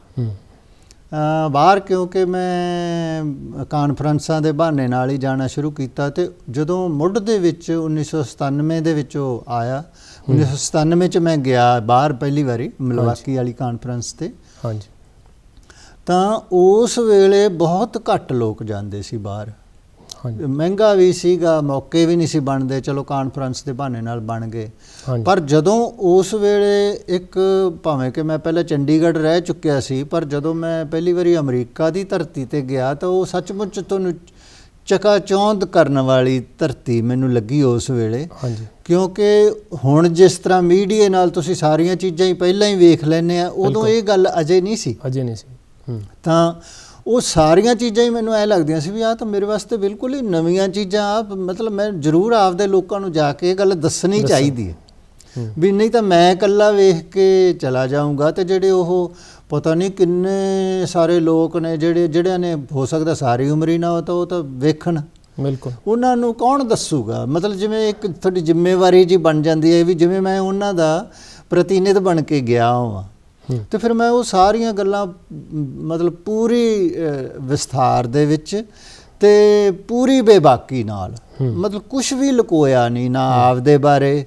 ਬਾਹਰ ਕਿਉਂਕਿ ਮੈਂ ਕਾਨਫਰੰਸਾਂ ਦੇ ਬਹਾਨੇ ਨਾਲ ਹੀ ਜਾਣਾ ਸ਼ੁਰੂ ਕੀਤਾ, ਅਤੇ ਜਦੋਂ ਮੁੱਢ ਦੇ ਵਿੱਚ 1997 ਦੇ ਵਿੱਚ ਉਹ ਆਇਆ, 1997 'ਚ ਮੈਂ ਗਿਆ ਬਾਹਰ ਪਹਿਲੀ ਵਾਰੀ ਮਿਲਵਾਕੀ ਵਾਲੀ ਕਾਨਫਰੰਸ 'ਤੇ। ਹਾਂਜੀ, ਤਾਂ ਉਸ ਵੇਲੇ ਬਹੁਤ ਘੱਟ ਲੋਕ ਜਾਂਦੇ ਸੀ ਬਾਹਰ। ਮਹਿੰਗਾ ਵੀ ਸੀਗਾ, ਮੌਕੇ ਵੀ ਨਹੀਂ ਸੀ ਬਣਦੇ, ਚਲੋ ਕਾਨਫਰੰਸ ਦੇ ਬਹਾਨੇ ਨਾਲ ਬਣ ਗਏ। ਪਰ ਜਦੋਂ ਉਸ ਵੇਲੇ ਇੱਕ, ਭਾਵੇਂ ਕਿ ਮੈਂ ਪਹਿਲਾਂ ਚੰਡੀਗੜ੍ਹ ਰਹਿ ਚੁੱਕਿਆ ਸੀ, ਪਰ ਜਦੋਂ ਮੈਂ ਪਹਿਲੀ ਵਾਰੀ ਅਮਰੀਕਾ ਦੀ ਧਰਤੀ 'ਤੇ ਗਿਆ ਤਾਂ ਉਹ ਸੱਚਮੁੱਚ ਤੁਹਾਨੂੰ ਚਕਾਚੌਂਧ ਕਰਨ ਵਾਲੀ ਧਰਤੀ ਮੈਨੂੰ ਲੱਗੀ ਉਸ ਵੇਲੇ। ਕਿਉਂਕਿ ਹੁਣ ਜਿਸ ਤਰ੍ਹਾਂ ਮੀਡੀਆ ਨਾਲ ਤੁਸੀਂ ਸਾਰੀਆਂ ਚੀਜ਼ਾਂ ਹੀ ਪਹਿਲਾਂ ਹੀ ਵੇਖ ਲੈਂਦੇ ਆ, ਉਦੋਂ ਇਹ ਗੱਲ ਅਜੇ ਨਹੀਂ ਸੀ। ਤਾਂ ਉਹ ਸਾਰੀਆਂ ਚੀਜ਼ਾਂ ਹੀ ਮੈਨੂੰ ਐਂ ਲੱਗਦੀਆਂ ਸੀ ਵੀ ਆਹ ਤਾਂ ਮੇਰੇ ਵਾਸਤੇ ਬਿਲਕੁਲ ਹੀ ਨਵੀਆਂ ਚੀਜ਼ਾਂ ਆ, ਮਤਲਬ ਮੈਂ ਜ਼ਰੂਰ ਆਪਦੇ ਲੋਕਾਂ ਨੂੰ ਜਾ ਕੇ ਇਹ ਗੱਲ ਦੱਸਣੀ ਚਾਹੀਦੀ ਹੈ ਵੀ, ਨਹੀਂ ਤਾਂ ਮੈਂ ਇਕੱਲਾ ਵੇਖ ਕੇ ਚਲਾ ਜਾਊਂਗਾ ਅਤੇ ਜਿਹੜੇ ਉਹ ਪਤਾ ਨਹੀਂ ਕਿੰਨੇ ਸਾਰੇ ਲੋਕ ਨੇ ਜਿਹੜਿਆਂ ਨੇ ਹੋ ਸਕਦਾ ਸਾਰੀ ਉਮਰ ਹੀ ਨਾ ਉਹ ਤਾਂ ਵੇਖਣ, ਉਹਨਾਂ ਨੂੰ ਕੌਣ ਦੱਸੂਗਾ। ਮਤਲਬ ਜਿਵੇਂ ਇੱਕ ਤੁਹਾਡੀ ਜ਼ਿੰਮੇਵਾਰੀ ਜੀ ਬਣ ਜਾਂਦੀ ਹੈ ਵੀ ਜਿਵੇਂ ਮੈਂ ਉਹਨਾਂ ਦਾ ਪ੍ਰਤੀਨਿਧ ਬਣ ਕੇ ਗਿਆ ਹਾਂ, ਅਤੇ ਫਿਰ ਮੈਂ ਉਹ ਸਾਰੀਆਂ ਗੱਲਾਂ ਮਤਲਬ ਪੂਰੀ ਵਿਸਥਾਰ ਦੇ ਵਿੱਚ ਅਤੇ ਪੂਰੀ ਬੇਬਾਕੀ ਨਾਲ, ਮਤਲਬ ਕੁਛ ਵੀ ਲੁਕੋਇਆ ਨਹੀਂ, ਨਾ ਆਪਦੇ ਬਾਰੇ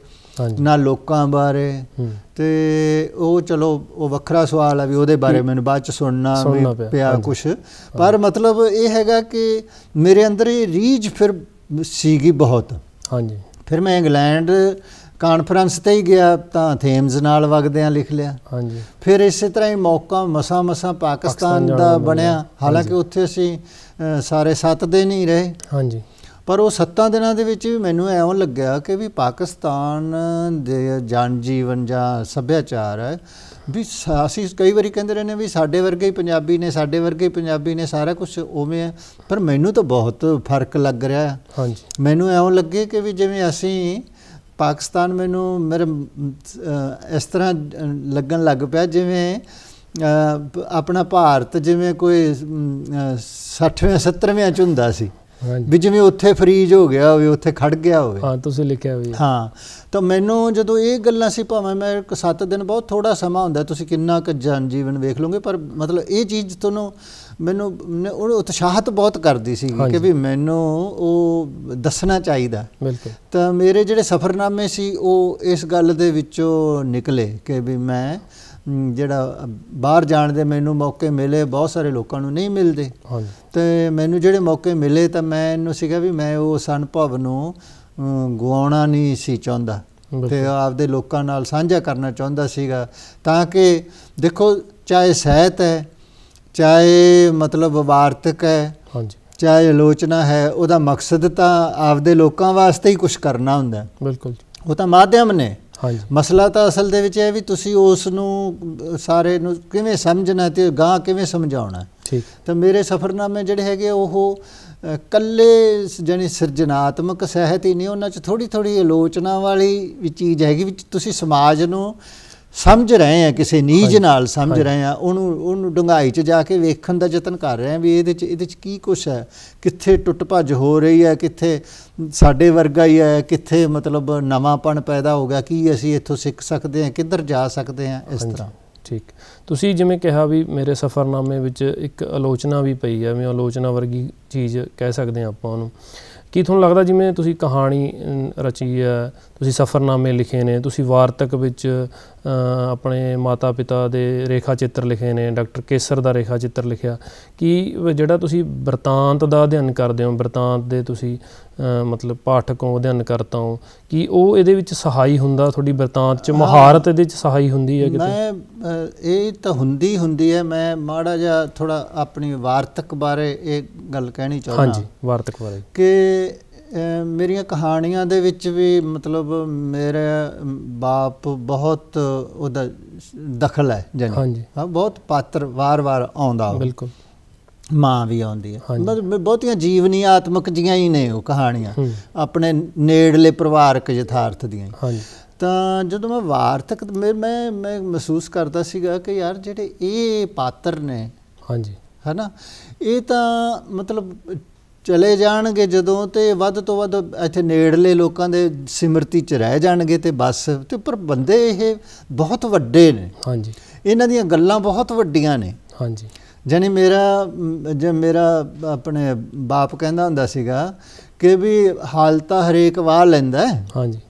ਨਾ ਲੋਕਾਂ ਬਾਰੇ। ਅਤੇ ਉਹ ਚਲੋ ਉਹ ਵੱਖਰਾ ਸਵਾਲ ਹੈ ਵੀ ਉਹਦੇ ਬਾਰੇ ਮੈਨੂੰ ਬਾਅਦ 'ਚ ਸੁਣਨਾ ਪਿਆ ਕੁਛ, ਪਰ ਮਤਲਬ ਇਹ ਹੈਗਾ ਕਿ ਮੇਰੇ ਅੰਦਰ ਇਹ ਰੀਝ ਫਿਰ ਸੀਗੀ ਬਹੁਤ। ਫਿਰ ਮੈਂ ਇੰਗਲੈਂਡ ਕਾਨਫਰੰਸ 'ਤੇ ਹੀ ਗਿਆ ਤਾਂ ਥੇਮਜ਼ ਨਾਲ ਵਗਦਿਆਂ ਲਿਖ ਲਿਆ। ਫਿਰ ਇਸੇ ਤਰ੍ਹਾਂ ਹੀ ਮੌਕਾ ਮਸਾਂ ਪਾਕਿਸਤਾਨ ਦਾ ਬਣਿਆ, ਹਾਲਾਂਕਿ ਉੱਥੇ ਅਸੀਂ ਸਾਰੇ 7 ਦਿਨ ਹੀ ਰਹੇ, ਪਰ ਉਹ 7 ਦਿਨਾਂ ਦੇ ਵਿੱਚ ਵੀ ਮੈਨੂੰ ਇਉਂ ਲੱਗਿਆ ਕਿ ਵੀ ਪਾਕਿਸਤਾਨ ਦੇ ਜਨ ਜੀਵਨ ਜਾਂ ਸੱਭਿਆਚਾਰ ਹੈ ਵੀ ਅਸੀਂ ਕਈ ਵਾਰੀ ਕਹਿੰਦੇ ਰਹਿੰਦੇ ਵੀ ਸਾਡੇ ਵਰਗੇ ਹੀ ਪੰਜਾਬੀ ਨੇ, ਸਾਡੇ ਵਰਗੇ ਹੀ ਪੰਜਾਬੀ ਨੇ, ਸਾਰਾ ਕੁਛ ਉਵੇਂ ਹੈ, ਪਰ ਮੈਨੂੰ ਤਾਂ ਬਹੁਤ ਫਰਕ ਲੱਗ ਰਿਹਾ। ਮੈਨੂੰ ਇਉਂ ਲੱਗੇ ਕਿ ਵੀ ਜਿਵੇਂ ਅਸੀਂ ਪਾਕਿਸਤਾਨ, ਮੈਨੂੰ ਮੇਰੇ ਇਸ ਤਰ੍ਹਾਂ ਲੱਗਣ ਲੱਗ ਪਿਆ ਜਿਵੇਂ ਆਪਣਾ ਭਾਰਤ ਜਿਵੇਂ ਕੋਈ 60ਵੇਂ 70ਵੇਂ 'ਚ ਹੁੰਦਾ ਸੀ, ਵੀ ਜਿਵੇਂ ਉੱਥੇ ਫਰੀਜ਼ ਹੋ ਗਿਆ ਹੋਵੇ, ਉੱਥੇ ਖੜ ਗਿਆ ਹੋਵੇ। ਤੁਸੀਂ ਲਿਖਿਆ ਵੀ। ਤਾਂ ਮੈਨੂੰ ਜਦੋਂ ਇਹ ਗੱਲਾਂ ਸੀ, ਭਾਵੇਂ ਮੈਂ 7 ਦਿਨ ਬਹੁਤ ਥੋੜ੍ਹਾ ਸਮਾਂ ਹੁੰਦਾ, ਤੁਸੀਂ ਕਿੰਨਾ ਕੁ ਜਨ ਜੀਵਨ ਵੇਖ ਲਓਗੇ, ਪਰ ਮਤਲਬ ਇਹ ਚੀਜ਼ ਤੁਹਾਨੂੰ ਮੈਨੂੰ ਉਤਸ਼ਾਹਿਤ ਬਹੁਤ ਕਰਦੀ ਸੀ ਕਿ ਵੀ ਮੈਨੂੰ ਉਹ ਦੱਸਣਾ ਚਾਹੀਦਾ। ਤਾਂ ਮੇਰੇ ਜਿਹੜੇ ਸਫ਼ਰਨਾਮੇ ਸੀ ਉਹ ਇਸ ਗੱਲ ਦੇ ਵਿੱਚੋਂ ਨਿਕਲੇ ਕਿ ਵੀ ਮੈਂ ਜਿਹੜਾ ਬਾਹਰ ਜਾਣ ਦੇ ਮੈਨੂੰ ਮੌਕੇ ਮਿਲੇ, ਬਹੁਤ ਸਾਰੇ ਲੋਕਾਂ ਨੂੰ ਨਹੀਂ ਮਿਲਦੇ, ਅਤੇ ਮੈਨੂੰ ਜਿਹੜੇ ਮੌਕੇ ਮਿਲੇ ਤਾਂ ਮੈਨੂੰ ਸੀਗਾ ਵੀ ਮੈਂ ਉਸ ਅਨੁਭਵ ਨੂੰ ਗਵਾਉਣਾ ਨਹੀਂ ਸੀ ਚਾਹੁੰਦਾ ਅਤੇ ਆਪਦੇ ਲੋਕਾਂ ਨਾਲ ਸਾਂਝਾ ਕਰਨਾ ਚਾਹੁੰਦਾ ਸੀਗਾ, ਤਾਂ ਕਿ ਦੇਖੋ ਚਾਹੇ ਸਾਹਿਤ ਹੈ, ਚਾਹੇ ਮਤਲਬ ਵਾਰਤਕ ਹੈ, ਚਾਹੇ ਆਲੋਚਨਾ ਹੈ, ਉਹਦਾ ਮਕਸਦ ਤਾਂ ਆਪਦੇ ਲੋਕਾਂ ਵਾਸਤੇ ਹੀ ਕੁਛ ਕਰਨਾ ਹੁੰਦਾ। ਉਹ ਤਾਂ ਮਾਧਿਅਮ ਨੇ। ਮਸਲਾ ਤਾਂ ਅਸਲ ਦੇ ਵਿੱਚ ਇਹ ਵੀ ਤੁਸੀਂ ਉਸ ਨੂੰ ਸਾਰੇ ਨੂੰ ਕਿਵੇਂ ਸਮਝਣਾ ਅਤੇ ਗਾਂਹ ਕਿਵੇਂ ਸਮਝਾਉਣਾ। ਤਾਂ ਮੇਰੇ ਸਫ਼ਰਨਾਮੇ ਜਿਹੜੇ ਹੈਗੇ ਉਹ ਇਕੱਲੇ ਜਾਣੀ ਸਿਰਜਨਾਤਮਕ ਸਾਹਿਤ ਹੀ ਨਹੀਂ, ਉਹਨਾਂ 'ਚ ਥੋੜ੍ਹੀ ਆਲੋਚਨਾ ਵਾਲੀ ਵੀ ਚੀਜ਼ ਹੈਗੀ, ਵਿੱਚ ਤੁਸੀਂ ਸਮਾਜ ਨੂੰ ਸਮਝ ਰਹੇ ਹਾਂ, ਕਿਸੇ ਨੀਝ ਨਾਲ ਸਮਝ ਰਹੇ ਹਾਂ, ਉਹਨੂੰ ਡੂੰਘਾਈ 'ਚ ਜਾ ਕੇ ਵੇਖਣ ਦਾ ਯਤਨ ਕਰ ਰਹੇ ਹਾਂ ਵੀ ਇਹਦੇ 'ਚ ਕੀ ਕੁਛ ਹੈ, ਕਿੱਥੇ ਟੁੱਟ ਭੱਜ ਹੋ ਰਹੀ ਹੈ, ਕਿੱਥੇ ਸਾਡੇ ਵਰਗਾ ਹੀ ਹੈ, ਕਿੱਥੇ ਮਤਲਬ ਨਵਾਂਪਣ ਪੈਦਾ ਹੋ ਗਿਆ, ਕੀ ਅਸੀਂ ਇੱਥੋਂ ਸਿੱਖ ਸਕਦੇ ਹਾਂ, ਕਿੱਧਰ ਜਾ ਸਕਦੇ ਹਾਂ, ਇਸ ਤਰ੍ਹਾਂ। ਠੀਕ, ਤੁਸੀਂ ਜਿਵੇਂ ਕਿਹਾ ਵੀ ਮੇਰੇ ਸਫ਼ਰਨਾਮੇ ਵਿੱਚ ਇੱਕ ਆਲੋਚਨਾ ਵੀ ਪਈ ਹੈ, ਮੈਂ ਆਲੋਚਨਾ ਵਰਗੀ ਚੀਜ਼ ਕਹਿ ਸਕਦੇ ਹਾਂ ਆਪਾਂ ਉਹਨੂੰ। ਕੀ ਤੁਹਾਨੂੰ ਲੱਗਦਾ ਜਿਵੇਂ ਤੁਸੀਂ ਕਹਾਣੀ ਰਚੀ ਹੈ, ਤੁਸੀਂ ਸਫ਼ਰਨਾਮੇ ਲਿਖੇ ਨੇ, ਤੁਸੀਂ ਵਾਰਤਕ ਵਿੱਚ ਆਪਣੇ ਮਾਤਾ ਪਿਤਾ ਦੇ ਰੇਖਾ ਚਿੱਤਰ ਲਿਖੇ ਨੇ, ਡਾਕਟਰ ਕੇਸਰ ਦਾ ਰੇਖਾ ਚਿੱਤਰ ਲਿਖਿਆ, ਕਿ ਜਿਹੜਾ ਤੁਸੀਂ ਬਿਰਤਾਂਤ ਦਾ ਅਧਿਐਨ ਕਰਦੇ ਹੋ, ਬਿਰਤਾਂਤ ਦੇ ਤੁਸੀਂ ਮਤਲਬ ਪਾਠਕ ਹੋ, ਅਧਿਐਨ ਕਰਤਾ ਹੋ, ਕਿ ਉਹ ਇਹਦੇ ਵਿੱਚ ਸਹਾਈ ਹੁੰਦਾ, ਤੁਹਾਡੀ ਬਿਰਤਾਂਤ 'ਚ ਮੁਹਾਰਤ ਇਹਦੇ 'ਚ ਸਹਾਈ ਹੁੰਦੀ ਹੈ? ਮੈਂ ਇਹ ਤਾਂ ਹੁੰਦੀ ਹੈ। ਮੈਂ ਮਾੜਾ ਜਿਹਾ ਥੋੜ੍ਹਾ ਆਪਣੀ ਵਾਰਤਕ ਬਾਰੇ ਇਹ ਗੱਲ ਕਹਿਣੀ ਚਾਹੁੰਦਾ। ਹਾਂਜੀ, ਵਾਰਤਕ ਬਾਰੇ ਕਿ ਮੇਰੀਆਂ ਕਹਾਣੀਆਂ ਦੇ ਵਿੱਚ ਵੀ ਮਤਲਬ ਮੇਰਾ ਬਾਪ ਬਹੁਤ ਉਹਦਾ ਦਖਲ ਹੈ, ਜਾਨੀ ਬਹੁਤ ਪਾਤਰ ਵਾਰ-ਵਾਰ ਆਉਂਦਾ, ਬਿਲਕੁਲ ਮਾਂ ਵੀ ਆਉਂਦੀ ਹੈ, ਮਤਲਬ ਬਹੁਤੀਆਂ ਜੀਵਨੀਆਤਮਕ ਜੀਆਂ ਹੀ ਨੇ ਉਹ ਕਹਾਣੀਆਂ, ਆਪਣੇ ਨੇੜਲੇ ਪਰਿਵਾਰਕ ਯਥਾਰਥ ਦੀਆਂ। ਤਾਂ ਜਦੋਂ ਮੈਂ ਵਾਰਤਕ ਮੈਂ ਮਹਿਸੂਸ ਕਰਦਾ ਸੀਗਾ ਕਿ ਯਾਰ ਜਿਹੜੇ ਇਹ ਪਾਤਰ ਨੇ, ਹੈ ਨਾ, ਇਹ ਤਾਂ ਮਤਲਬ ਚਲੇ ਜਾਣਗੇ ਜਦੋਂ, ਤੇ ਵੱਧ ਤੋਂ ਵੱਧ ਇੱਥੇ ਨੇੜਲੇ ਲੋਕਾਂ ਦੇ ਸਿਮਰਤੀ 'ਚ ਰਹਿ ਜਾਣਗੇ ਤੇ ਬਸ। ਤੇ ਪਰ ਬੰਦੇ ਇਹ ਬਹੁਤ ਵੱਡੇ ਨੇ, ਇਹਨਾਂ ਦੀਆਂ ਗੱਲਾਂ ਬਹੁਤ ਵੱਡੀਆਂ ਨੇ। ਜਾਨੀ ਮੇਰਾ ਆਪਣੇ ਬਾਪ ਕਹਿੰਦਾ ਹੁੰਦਾ ਸੀਗਾ ਕਿ ਵੀ ਹਾਲ ਤਾਂ ਹਰੇਕ ਵਾਹ ਲੈਂਦਾ,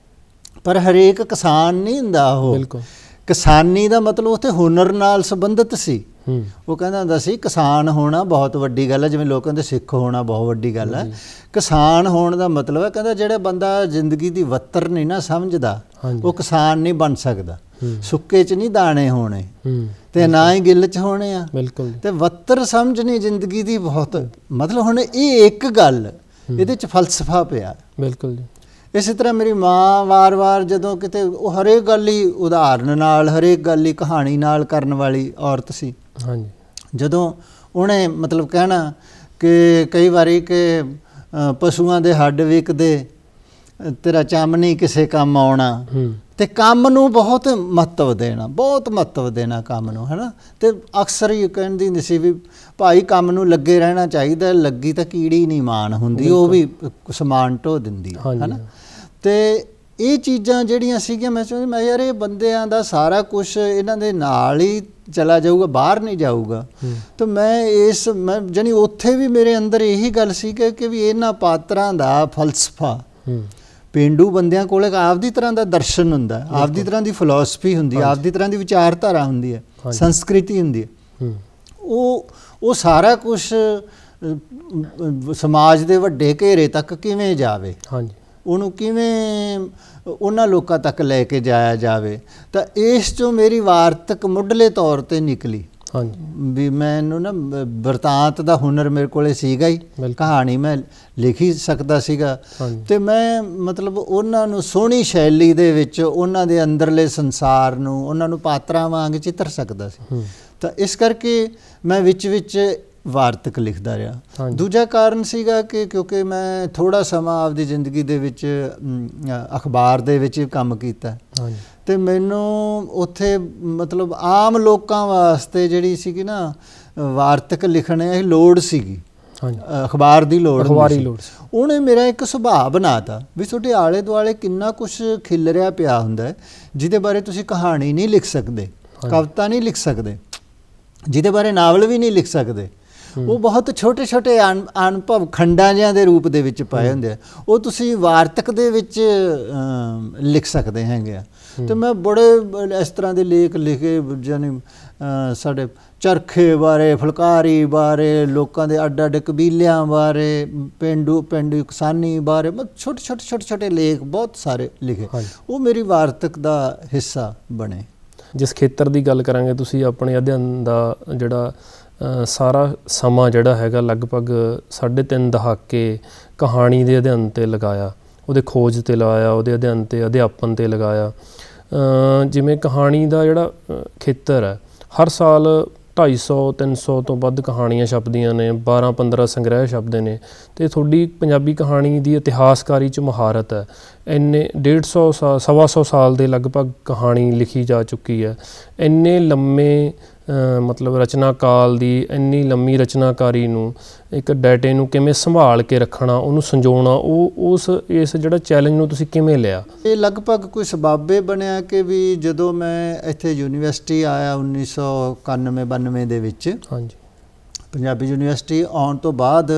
ਪਰ ਹਰੇਕ ਕਿਸਾਨ ਨਹੀਂ ਹੁੰਦਾ। ਉਹ ਕਿਸਾਨੀ ਦਾ ਮਤਲਬ ਉੱਥੇ ਹੁਨਰ ਨਾਲ ਸੰਬੰਧਿਤ ਸੀ। ਉਹ ਕਹਿੰਦਾ ਹੁੰਦਾ ਸੀ ਕਿਸਾਨ ਹੋਣਾ ਬਹੁਤ ਵੱਡੀ ਗੱਲ ਹੈ, ਜਿਵੇਂ ਲੋਕਾਂ ਦੇ ਸਿੱਖ ਹੋਣਾ ਬਹੁਤ ਵੱਡੀ ਗੱਲ ਹੈ। ਕਿਸਾਨ ਹੋਣ ਦਾ ਮਤਲਬ ਹੈ, ਕਹਿੰਦਾ ਜਿਹੜਾ ਬੰਦਾ ਜ਼ਿੰਦਗੀ ਦੀ ਵੱਤਰ ਨਹੀਂ ਨਾ ਸਮਝਦਾ, ਉਹ ਕਿਸਾਨ ਨਹੀਂ ਬਣ ਸਕਦਾ। ਸੁੱਕੇ 'ਚ ਨਹੀਂ ਦਾਣੇ ਹੋਣੇ ਤੇ ਨਾ ਹੀ ਗਿੱਲ 'ਚ ਹੋਣੇ ਆ, ਬਿਲਕੁਲ। ਤੇ ਵੱਤਰ ਸਮਝਣੀ ਜ਼ਿੰਦਗੀ ਦੀ ਬਹੁਤ, ਮਤਲਬ ਹੁਣ ਇਹ ਇੱਕ ਗੱਲ, ਇਹਦੇ 'ਚ ਫਲਸਫਾ ਪਿਆ, ਬਿਲਕੁਲ ਜੀ। ਇਸੇ ਤਰ੍ਹਾਂ ਮੇਰੀ ਮਾਂ ਵਾਰ-ਵਾਰ ਜਦੋਂ ਕਿਤੇ, ਉਹ ਹਰੇਕ ਗੱਲ ਹੀ ਉਦਾਹਰਨ ਨਾਲ, ਹਰੇਕ ਗੱਲ ਹੀ ਕਹਾਣੀ ਨਾਲ ਕਰਨ ਵਾਲੀ ਔਰਤ ਸੀ। ਜਦੋਂ ਉਹਨੇ ਮਤਲਬ ਕਹਿਣਾ ਕਿ ਕਈ ਵਾਰੀ ਕਿ ਪਸ਼ੂਆਂ ਦੇ ਹੱਡ ਵਿਕਦੇ, ਤੇਰਾ ਚੰਮ ਨਹੀਂ ਕਿਸੇ ਕੰਮ ਆਉਣਾ, ਤੇ ਕੰਮ ਨੂੰ ਬਹੁਤ ਮਹੱਤਵ ਦੇਣਾ, ਬਹੁਤ ਮਹੱਤਵ ਦੇਣਾ ਕੰਮ ਨੂੰ, ਹੈ ਨਾ। ਤੇ ਅਕਸਰ ਹੀ ਕਹਿੰਦੀ ਹੁੰਦੀ ਸੀ ਵੀ ਭਾਈ ਕੰਮ ਨੂੰ ਲੱਗੇ ਰਹਿਣਾ ਚਾਹੀਦਾ, ਲੱਗੀ ਤਾਂ ਕੀੜੀ ਨਹੀਂ ਮਾਣ ਹੁੰਦੀ, ਉਹ ਵੀ ਸਮਾਨ ਢੋ ਦਿੰਦੀ ਹੈ ਨਾ। ਤੇ ਇਹ ਚੀਜ਼ਾਂ ਜਿਹੜੀਆਂ ਸੀਗੀਆਂ, ਮੈਂ ਚਾਹੁੰਦੀ ਮੈਂ ਯਾਰ ਇਹ ਬੰਦਿਆਂ ਦਾ ਸਾਰਾ ਕੁਛ ਇਹਨਾਂ ਦੇ ਨਾਲ ਹੀ ਚਲਾ ਜਾਊਗਾ, ਬਾਹਰ ਨਹੀਂ ਜਾਊਗਾ। ਤਾਂ ਮੈਂ ਜਾਨੀ ਉੱਥੇ ਵੀ ਮੇਰੇ ਅੰਦਰ ਇਹੀ ਗੱਲ ਸੀ ਕਿ ਵੀ ਇਹਨਾਂ ਪਾਤਰਾਂ ਦਾ ਫਲਸਫਾ, ਪੇਂਡੂ ਬੰਦਿਆਂ ਕੋਲ ਆਪਦੀ ਤਰ੍ਹਾਂ ਦਾ ਦਰਸ਼ਨ ਹੁੰਦਾ, ਆਪਦੀ ਤਰ੍ਹਾਂ ਦੀ ਫਿਲਾਸਫੀ ਹੁੰਦੀ ਹੈ, ਆਪਦੀ ਤਰ੍ਹਾਂ ਦੀ ਵਿਚਾਰਧਾਰਾ ਹੁੰਦੀ ਹੈ, ਸੰਸਕ੍ਰਿਤੀ ਹੁੰਦੀ ਹੈ। ਉਹ ਸਾਰਾ ਕੁਛ ਸਮਾਜ ਦੇ ਵੱਡੇ ਘੇਰੇ ਤੱਕ ਕਿਵੇਂ ਜਾਵੇ, ਉਹਨੂੰ ਕਿਵੇਂ ਉਹਨਾਂ ਲੋਕਾਂ ਤੱਕ ਲੈ ਕੇ ਜਾਇਆ ਜਾਵੇ। ਤਾਂ ਇਸ 'ਚੋਂ ਮੇਰੀ ਵਾਰਤਕ ਮੁੱਢਲੇ ਤੌਰ 'ਤੇ ਨਿਕਲੀ ਵੀ ਮੈਨੂੰ ਨਾ ਬਿਰਤਾਂਤ ਦਾ ਹੁਨਰ ਮੇਰੇ ਕੋਲ ਸੀਗਾ ਹੀ, ਕਹਾਣੀ ਮੈਂ ਲਿਖ ਹੀ ਸਕਦਾ ਸੀਗਾ। ਤੇ ਮੈਂ ਮਤਲਬ ਉਹਨਾਂ ਨੂੰ ਸੋਹਣੀ ਸ਼ੈਲੀ ਦੇ ਵਿੱਚ ਉਹਨਾਂ ਦੇ ਅੰਦਰਲੇ ਸੰਸਾਰ ਨੂੰ, ਉਹਨਾਂ ਨੂੰ ਪਾਤਰਾਂ ਵਾਂਗ ਚਿੱਤਰ ਸਕਦਾ ਸੀ। ਤਾਂ ਇਸ ਕਰਕੇ ਮੈਂ ਵਿੱਚ ਵਾਰਤਕ ਲਿਖਦਾ ਰਿਹਾ। ਦੂਜਾ ਕਾਰਨ ਸੀਗਾ ਕਿ ਕਿਉਂਕਿ ਮੈਂ ਥੋੜ੍ਹਾ ਸਮਾਂ ਆਪਦੀ ਜ਼ਿੰਦਗੀ ਦੇ ਵਿੱਚ ਅਖਬਾਰ ਦੇ ਵਿੱਚ ਕੰਮ ਕੀਤਾ, ਤੇ ਮੈਨੂੰ ਉੱਥੇ ਮਤਲਬ ਆਮ ਲੋਕਾਂ ਵਾਸਤੇ ਜਿਹੜੀ ਸੀਗੀ ਨਾ ਵਾਰਤਕ ਲਿਖਣ ਦੀ ਲੋੜ ਸੀਗੀ, ਅਖਬਾਰ ਦੀ ਲੋੜ। ਉਹਨੇ ਮੇਰਾ ਇੱਕ ਸੁਭਾਅ ਬਣਾ ਤਾ ਵੀ ਤੁਹਾਡੇ ਆਲੇ ਦੁਆਲੇ ਕਿੰਨਾ ਕੁਛ ਖਿਲ ਰਿਹਾ ਪਿਆ ਹੁੰਦਾ, ਜਿਹਦੇ ਬਾਰੇ ਤੁਸੀਂ ਕਹਾਣੀ ਨਹੀਂ ਲਿਖ ਸਕਦੇ, ਕਵਿਤਾ ਨਹੀਂ ਲਿਖ ਸਕਦੇ, ਜਿਹਦੇ ਬਾਰੇ ਨਾਵਲ ਵੀ ਨਹੀਂ ਲਿਖ ਸਕਦੇ। ਉਹ ਬਹੁਤ ਛੋਟੇ ਛੋਟੇ ਅਨੁਭਵ ਖੰਡਾਂ ਜਿਹਾਂ ਦੇ ਰੂਪ ਦੇ ਵਿੱਚ ਪਏ ਹੁੰਦੇ ਆ, ਉਹ ਤੁਸੀਂ ਵਾਰਤਕ ਦੇ ਵਿੱਚ ਲਿਖ ਸਕਦੇ ਹੈਗੇ ਆ। ਤੇ ਮੈਂ ਬੜੇ ਇਸ ਤਰ੍ਹਾਂ ਦੇ ਲੇਖ ਲਿਖੇ, ਜਾਨੀ ਸਾਡੇ ਚਰਖੇ ਬਾਰੇ, ਫੁਲਕਾਰੀ ਬਾਰੇ, ਲੋਕਾਂ ਦੇ ਅੱਡ ਅੱਡ ਕਬੀਲਿਆਂ ਬਾਰੇ, ਪੇਂਡੂ ਕਿਸਾਨੀ ਬਾਰੇ, ਛੋਟੇ ਲੇਖ ਬਹੁਤ ਸਾਰੇ ਲਿਖੇ। ਉਹ ਮੇਰੀ ਵਾਰਤਕ ਦਾ ਹਿੱਸਾ ਬਣੇ। ਜਿਸ ਖੇਤਰ ਦੀ ਗੱਲ ਕਰਾਂਗੇ, ਤੁਸੀਂ ਆਪਣੇ ਅਧਿਐਨ ਦਾ ਜਿਹੜਾ ਸਾਰਾ ਸਮਾਂ ਜਿਹੜਾ ਹੈਗਾ ਲਗਭਗ 3.5 ਦਹਾਕੇ ਕਹਾਣੀ ਦੇ ਅਧਿਐਨ 'ਤੇ ਲਗਾਇਆ, ਉਹਦੇ ਖੋਜ 'ਤੇ ਲਗਾਇਆ, ਉਹਦੇ ਅਧਿਐਨ 'ਤੇ ਅਧਿਆਪਨ 'ਤੇ ਲਗਾਇਆ। ਜਿਵੇਂ ਕਹਾਣੀ ਦਾ ਜਿਹੜਾ ਖੇਤਰ ਹੈ, ਹਰ ਸਾਲ 250-300 ਤੋਂ ਵੱਧ ਕਹਾਣੀਆਂ ਛਪਦੀਆਂ ਨੇ, 12-15 ਸੰਗ੍ਰਹਿ ਛਪਦੇ ਨੇ। ਅਤੇ ਤੁਹਾਡੀ ਪੰਜਾਬੀ ਕਹਾਣੀ ਦੀ ਇਤਿਹਾਸਕਾਰੀ 'ਚ ਮੁਹਾਰਤ ਹੈ, ਇੰਨੇ 150 ਸਾਲ 125 ਸਾਲ ਦੇ ਲਗਭਗ ਕਹਾਣੀ ਲਿਖੀ ਜਾ ਚੁੱਕੀ ਹੈ। ਇੰਨੇ ਲੰਮੇ ਮਤਲਬ ਰਚਨਾ ਕਾਲ ਦੀ ਇੰਨੀ ਲੰਮੀ ਰਚਨਾਕਾਰੀ ਨੂੰ ਇੱਕ ਡਾਟੇ ਨੂੰ ਕਿਵੇਂ ਸੰਭਾਲ ਕੇ ਰੱਖਣਾ, ਉਹਨੂੰ ਸੰਜੋਣਾ, ਇਸ ਜਿਹੜਾ ਚੈਲੰਜ ਨੂੰ ਤੁਸੀਂ ਕਿਵੇਂ ਲਿਆ? ਇਹ ਲਗਭਗ ਕੋਈ ਸਬਾਬੇ ਬਣਿਆ ਕਿ ਵੀ ਜਦੋਂ ਮੈਂ ਇੱਥੇ ਯੂਨੀਵਰਸਿਟੀ ਆਇਆ 1991-92 ਦੇ ਵਿੱਚ, ਹਾਂਜੀ, ਪੰਜਾਬੀ ਯੂਨੀਵਰਸਿਟੀ ਆਉਣ ਤੋਂ ਬਾਅਦ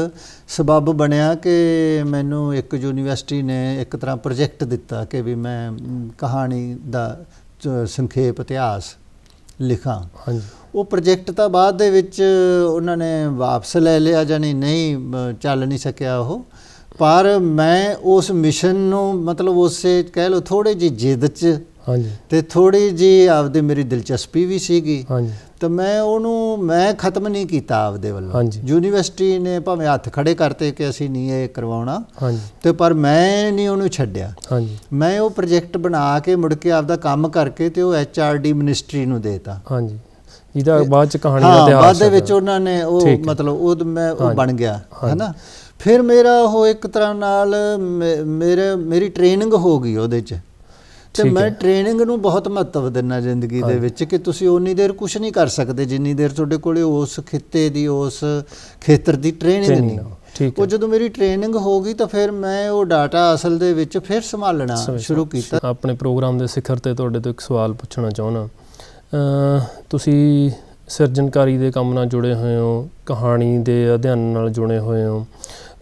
ਸਬੱਬ ਬਣਿਆ ਕਿ ਮੈਨੂੰ ਇੱਕ ਯੂਨੀਵਰਸਿਟੀ ਨੇ ਇੱਕ ਤਰ੍ਹਾਂ ਪ੍ਰੋਜੈਕਟ ਦਿੱਤਾ ਕਿ ਵੀ ਮੈਂ ਕਹਾਣੀ ਦਾ ਸੰਖੇਪ ਇਤਿਹਾਸ ਲਿਖਾਂ। ਹਾਂਜੀ, ਉਹ ਪ੍ਰੋਜੈਕਟ ਤਾਂ ਬਾਅਦ ਦੇ ਵਿੱਚ ਉਹਨਾਂ ਨੇ ਵਾਪਸ ਲੈ ਲਿਆ, ਜਾਣੀ ਨਹੀਂ ਚੱਲ ਨਹੀਂ ਸਕਿਆ ਉਹ। ਪਰ ਮੈਂ ਉਸ ਮਿਸ਼ਨ ਨੂੰ ਮਤਲਬ ਉਸੇ ਕਹਿ ਲਓ ਥੋੜ੍ਹੀ ਜਿਹੀ ਜਿੱਦ 'ਚ ਹਾਂਜੀ, ਅਤੇ ਥੋੜ੍ਹੀ ਜਿਹੀ ਆਪਦੀ ਮੇਰੀ ਦਿਲਚਸਪੀ ਵੀ ਸੀਗੀ, ਹਾਂਜੀ, ਤਾਂ ਮੈਂ ਖ਼ਤਮ ਨਹੀਂ ਕੀਤਾ ਆਪਦੇ ਵੱਲੋਂ। ਹਾਂਜੀ, ਯੂਨੀਵਰਸਿਟੀ ਨੇ ਭਾਵੇਂ ਹੱਥ ਖੜੇ ਕਰਤੇ ਕਿ ਅਸੀਂ ਨਹੀਂ ਇਹ ਕਰਵਾਉਣਾ, ਹਾਂਜੀ, ਤੇ ਪਰ ਮੈਂ ਨਹੀਂ ਉਹਨੂੰ ਛੱਡਿਆ। ਹਾਂਜੀ, ਮੈਂ ਉਹ ਪ੍ਰੋਜੈਕਟ ਬਣਾ ਕੇ ਮੁੜ ਕੇ ਆਪਦਾ ਕੰਮ ਕਰਕੇ ਤੇ ਉਹ HRD ਮਿਨਿਸਟਰੀ ਨੂੰ ਦੇਤਾ। ਹਾਂਜੀ, ਜਿਹਦਾ ਬਾਅਦ 'ਚ ਕਹਾਣੀ ਦਾ ਇਤਿਹਾਸ ਬਾਅਦ ਦੇ ਵਿੱਚ ਉਹਨਾਂ ਨੇ ਉਹ ਮਤਲਬ ਉਹ ਬਣ ਗਿਆ ਹੈ ਨਾ। ਫਿਰ ਮੇਰਾ ਉਹ ਇੱਕ ਤਰ੍ਹਾਂ ਨਾਲ ਮੇਰੀ ਟ੍ਰੇਨਿੰਗ ਹੋ ਗਈ ਉਹਦੇ 'ਚ, ਤੇ ਮੈਂ ਟ੍ਰੇਨਿੰਗ ਨੂੰ ਬਹੁਤ ਮਹੱਤਵ ਦਿੰਦਾ ਜ਼ਿੰਦਗੀ ਦੇ ਵਿੱਚ ਕਿ ਤੁਸੀਂ ਉਨੀ ਦੇਰ ਕੁਛ ਨਹੀਂ ਕਰ ਸਕਦੇ ਜਿੰਨੀ ਦੇਰ ਤੁਹਾਡੇ ਕੋਲ ਉਸ ਖਿੱਤੇ ਦੀ ਉਸ ਖੇਤਰ ਦੀ ਟ੍ਰੇਨਿੰਗ ਨਹੀਂ। ਉਹ ਜਦੋਂ ਮੇਰੀ ਟ੍ਰੇਨਿੰਗ ਹੋ ਗਈ ਤਾਂ ਫਿਰ ਮੈਂ ਉਹ ਡਾਟਾ ਅਸਲ ਦੇ ਵਿੱਚ ਫਿਰ ਸੰਭਾਲਣਾ ਸ਼ੁਰੂ ਕੀਤਾ। ਆਪਣੇ ਪ੍ਰੋਗਰਾਮ ਦੇ ਸਿਖਰ ਤੇ ਤੁਹਾਡੇ ਤੋਂ ਇੱਕ ਸਵਾਲ ਪੁੱਛਣਾ ਚਾਹੁੰਦਾ। ਤੁਸੀਂ ਸਿਰਜਣਕਾਰੀ ਦੇ ਕੰਮ ਨਾਲ ਜੁੜੇ ਹੋਏ ਹੋ, ਕਹਾਣੀ ਦੇ ਅਧਿਐਨ ਨਾਲ ਜੁੜੇ ਹੋਏ ਹੋ,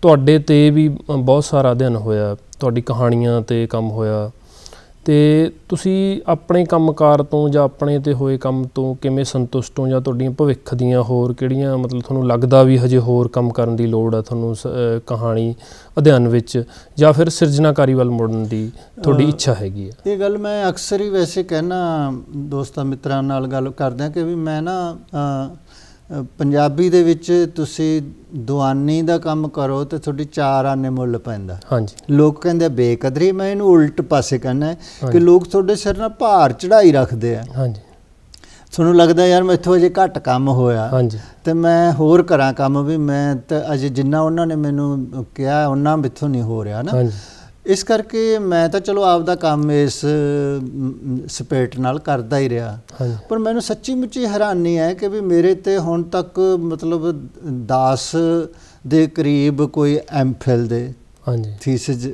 ਤੁਹਾਡੇ 'ਤੇ ਵੀ ਬਹੁਤ ਸਾਰਾ ਅਧਿਐਨ ਹੋਇਆ, ਤੁਹਾਡੀ ਕਹਾਣੀਆਂ 'ਤੇ ਕੰਮ ਹੋਇਆ, ਅਤੇ ਤੁਸੀਂ ਆਪਣੇ ਕੰਮਕਾਰ ਤੋਂ ਜਾਂ ਆਪਣੇ 'ਤੇ ਹੋਏ ਕੰਮ ਤੋਂ ਕਿਵੇਂ ਸੰਤੁਸ਼ਟ ਹੋ, ਜਾਂ ਤੁਹਾਡੀਆਂ ਭਵਿੱਖ ਦੀਆਂ ਹੋਰ ਕਿਹੜੀਆਂ ਮਤਲਬ ਤੁਹਾਨੂੰ ਲੱਗਦਾ ਵੀ ਹਜੇ ਹੋਰ ਕੰਮ ਕਰਨ ਦੀ ਲੋੜ ਆ ਤੁਹਾਨੂੰ ਕਹਾਣੀ ਅਧਿਐਨ ਵਿੱਚ, ਜਾਂ ਫਿਰ ਸਿਰਜਣਾਕਾਰੀ ਵੱਲ ਮੁੜਨ ਦੀ ਤੁਹਾਡੀ ਇੱਛਾ ਹੈਗੀ ਹੈ? ਇਹ ਗੱਲ ਮੈਂ ਅਕਸਰ ਹੀ ਵੈਸੇ ਕਹਿਣਾ ਦੋਸਤਾਂ ਮਿੱਤਰਾਂ ਨਾਲ ਗੱਲ ਕਰਦਿਆਂ ਕਿ ਵੀ ਮੈਂ ਨਾ ਪੰਜਾਬੀ ਦੇ ਵਿੱਚ ਤੁਸੀਂ ਦੁਆਨੀ ਦਾ ਕੰਮ ਕਰੋ ਤੇ ਤੁਹਾਡੀ 4 ਆਨੇ ਮੁੱਲ ਪੈਂਦਾ। ਹਾਂਜੀ, ਲੋਕ ਕਹਿੰਦੇ ਬੇਕਦਰੀ, ਮੈਂ ਇਹਨੂੰ ਉਲਟ ਪਾਸੇ ਕਹਿਣਾ ਕਿ ਲੋਕ ਤੁਹਾਡੇ ਸਿਰ ਨਾਲ ਭਾਰ ਚੜਾਈ ਰੱਖਦੇ ਆ। ਹਾਂਜੀ, ਤੁਹਾਨੂੰ ਲੱਗਦਾ ਯਾਰ ਮੈਥੋਂ ਅਜੇ ਘੱਟ ਕੰਮ ਹੋਇਆ, ਹਾਂਜੀ, ਤੇ ਮੈਂ ਹੋਰ ਕਰਾਂ ਕੰਮ, ਵੀ ਮੈਂ ਤਾਂ ਅਜੇ ਜਿੰਨਾ ਉਹਨਾਂ ਨੇ ਮੈਨੂੰ ਕਿਹਾ ਉਹਨਾਂ ਮੈਥੋਂ ਨਹੀਂ ਹੋ ਰਿਹਾ ਨਾ। ਹਾਂਜੀ, ਇਸ ਕਰਕੇ ਮੈਂ ਤਾਂ ਚਲੋ ਆਪਦਾ ਕੰਮ ਇਸ ਸਪਿਰਿਟ ਨਾਲ ਕਰਦਾ ਹੀ ਰਿਹਾ। ਪਰ ਮੈਨੂੰ ਸੱਚੀ ਮੁੱਚੀ ਹੈਰਾਨੀ ਹੈ ਕਿ ਵੀ ਮੇਰੇ 'ਤੇ ਹੁਣ ਤੱਕ ਮਤਲਬ 10 ਦੇ ਕਰੀਬ ਕੋਈ MPhil ਦੇ ਥੀਸਿਸ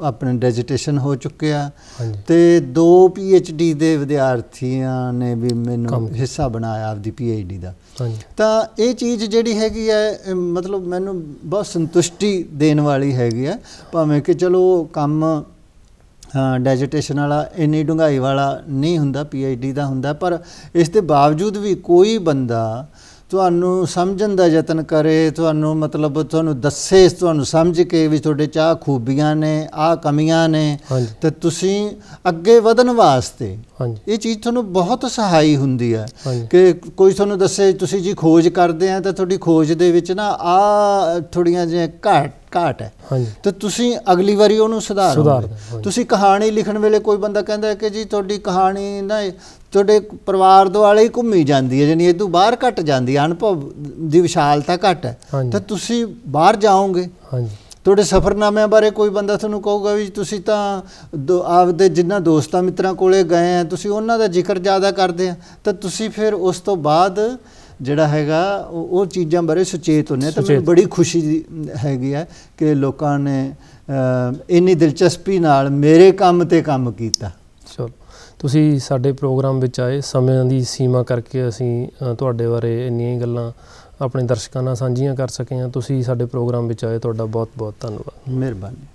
ਆਪਣੇ ਡੈਜੀਟੇਸ਼ਨ ਹੋ ਚੁੱਕਿਆ, ਅਤੇ 2 PhD ਦੇ ਵਿਦਿਆਰਥੀਆਂ ਨੇ ਵੀ ਮੈਨੂੰ ਹਿੱਸਾ ਬਣਾਇਆ ਆਪਦੀ PhD ਦਾ। ਤਾਂ ਇਹ ਚੀਜ਼ ਜਿਹੜੀ ਹੈਗੀ ਹੈ ਮਤਲਬ ਮੈਨੂੰ ਬਹੁਤ ਸੰਤੁਸ਼ਟੀ ਦੇਣ ਵਾਲੀ ਹੈਗੀ ਹੈ, ਭਾਵੇਂ ਕਿ ਚਲੋ ਕੰਮ ਡੈਜੀਟੇਸ਼ਨ ਵਾਲਾ ਇੰਨੀ ਡੂੰਘਾਈ ਵਾਲਾ ਨਹੀਂ ਹੁੰਦਾ, PhD ਦਾ ਹੁੰਦਾ, ਪਰ ਇਸ ਦੇ ਬਾਵਜੂਦ ਵੀ ਕੋਈ ਬੰਦਾ ਤੁਹਾਨੂੰ ਸਮਝਣ ਦਾ ਯਤਨ ਕਰੇ, ਤੁਹਾਨੂੰ ਮਤਲਬ ਤੁਹਾਨੂੰ ਦੱਸੇ, ਤੁਹਾਨੂੰ ਸਮਝ ਕੇ ਵੀ ਤੁਹਾਡੇ 'ਚ ਆਹ ਖੂਬੀਆਂ ਨੇ, ਆਹ ਕਮੀਆਂ ਨੇ, ਅਤੇ ਤੁਸੀਂ ਅੱਗੇ ਵਧਣ ਵਾਸਤੇ ਇਹ ਚੀਜ਼ ਤੁਹਾਨੂੰ ਬਹੁਤ ਸਹਾਈ ਹੁੰਦੀ ਹੈ। ਕਿ ਕੋਈ ਤੁਹਾਨੂੰ ਦੱਸੇ ਤੁਸੀਂ ਜੀ ਖੋਜ ਕਰਦੇ ਆ ਤਾਂ ਤੁਹਾਡੀ ਖੋਜ ਦੇ ਵਿੱਚ ਨਾ ਆਹ ਥੋੜ੍ਹੀਆਂ ਜਿਹੀਆਂ ਘਾਟ ਹੈ, ਤੇ ਤੁਸੀਂ ਅਗਲੀ ਵਾਰੀ ਉਹਨੂੰ ਸੁਧਾਰੋ। ਤੁਸੀਂ ਕਹਾਣੀ ਲਿਖਣ ਵੇਲੇ ਕੋਈ ਬੰਦਾ ਕਹਿੰਦਾ ਕਿ ਜੀ ਤੁਹਾਡੀ ਕਹਾਣੀ ਨਾ ਤੁਹਾਡੇ ਪਰਿਵਾਰ ਦੁਆਲੇ ਹੀ ਘੁੰਮੀ ਜਾਂਦੀ ਹੈ, ਜਾਣੀ ਇਹ ਤੋਂ ਬਾਹਰ ਘੱਟ ਜਾਂਦੀ ਹੈ, ਅਨੁਭਵ ਦੀ ਵਿਸ਼ਾਲਤਾ ਘੱਟ ਹੈ, ਤਾਂ ਤੁਸੀਂ ਬਾਹਰ ਜਾਓਗੇ। ਤੁਹਾਡੇ ਸਫ਼ਰਨਾਮਿਆਂ ਬਾਰੇ ਕੋਈ ਬੰਦਾ ਤੁਹਾਨੂੰ ਕਹੂਗਾ ਵੀ ਤੁਸੀਂ ਤਾਂ ਆਪਦੇ ਜਿਨ੍ਹਾਂ ਦੋਸਤਾਂ ਮਿੱਤਰਾਂ ਕੋਲੇ ਗਏ ਆ ਤੁਸੀਂ ਉਹਨਾਂ ਦਾ ਜ਼ਿਕਰ ਜ਼ਿਆਦਾ ਕਰਦੇ ਆ, ਤਾਂ ਤੁਸੀਂ ਫਿਰ ਉਸ ਤੋਂ ਬਾਅਦ ਜਿਹੜਾ ਹੈਗਾ ਉਹ ਚੀਜ਼ਾਂ ਬਾਰੇ ਸੁਚੇਤ ਹੁੰਦੇ। ਤਾਂ ਮੈਨੂੰ ਬੜੀ ਖੁਸ਼ੀ ਹੈਗੀ ਹੈ ਕਿ ਲੋਕਾਂ ਨੇ ਇੰਨੀ ਦਿਲਚਸਪੀ ਨਾਲ ਮੇਰੇ ਕੰਮ 'ਤੇ ਕੰਮ ਕੀਤਾ। ਚਲੋ, ਤੁਸੀਂ ਸਾਡੇ ਪ੍ਰੋਗਰਾਮ ਵਿੱਚ ਆਏ, ਸਮੇਂ ਦੀ ਸੀਮਾ ਕਰਕੇ ਅਸੀਂ ਤੁਹਾਡੇ ਬਾਰੇ ਇੰਨੀਆਂ ਹੀ ਗੱਲਾਂ ਆਪਣੇ ਦਰਸ਼ਕਾਂ ਨਾਲ ਸਾਂਝੀਆਂ ਕਰ ਸਕੇ ਹਾਂ। ਤੁਸੀਂ ਸਾਡੇ ਪ੍ਰੋਗਰਾਮ ਵਿੱਚ ਆਏ, ਤੁਹਾਡਾ ਬਹੁਤ ਬਹੁਤ ਧੰਨਵਾਦ। ਮਿਹਰਬਾਨੀ।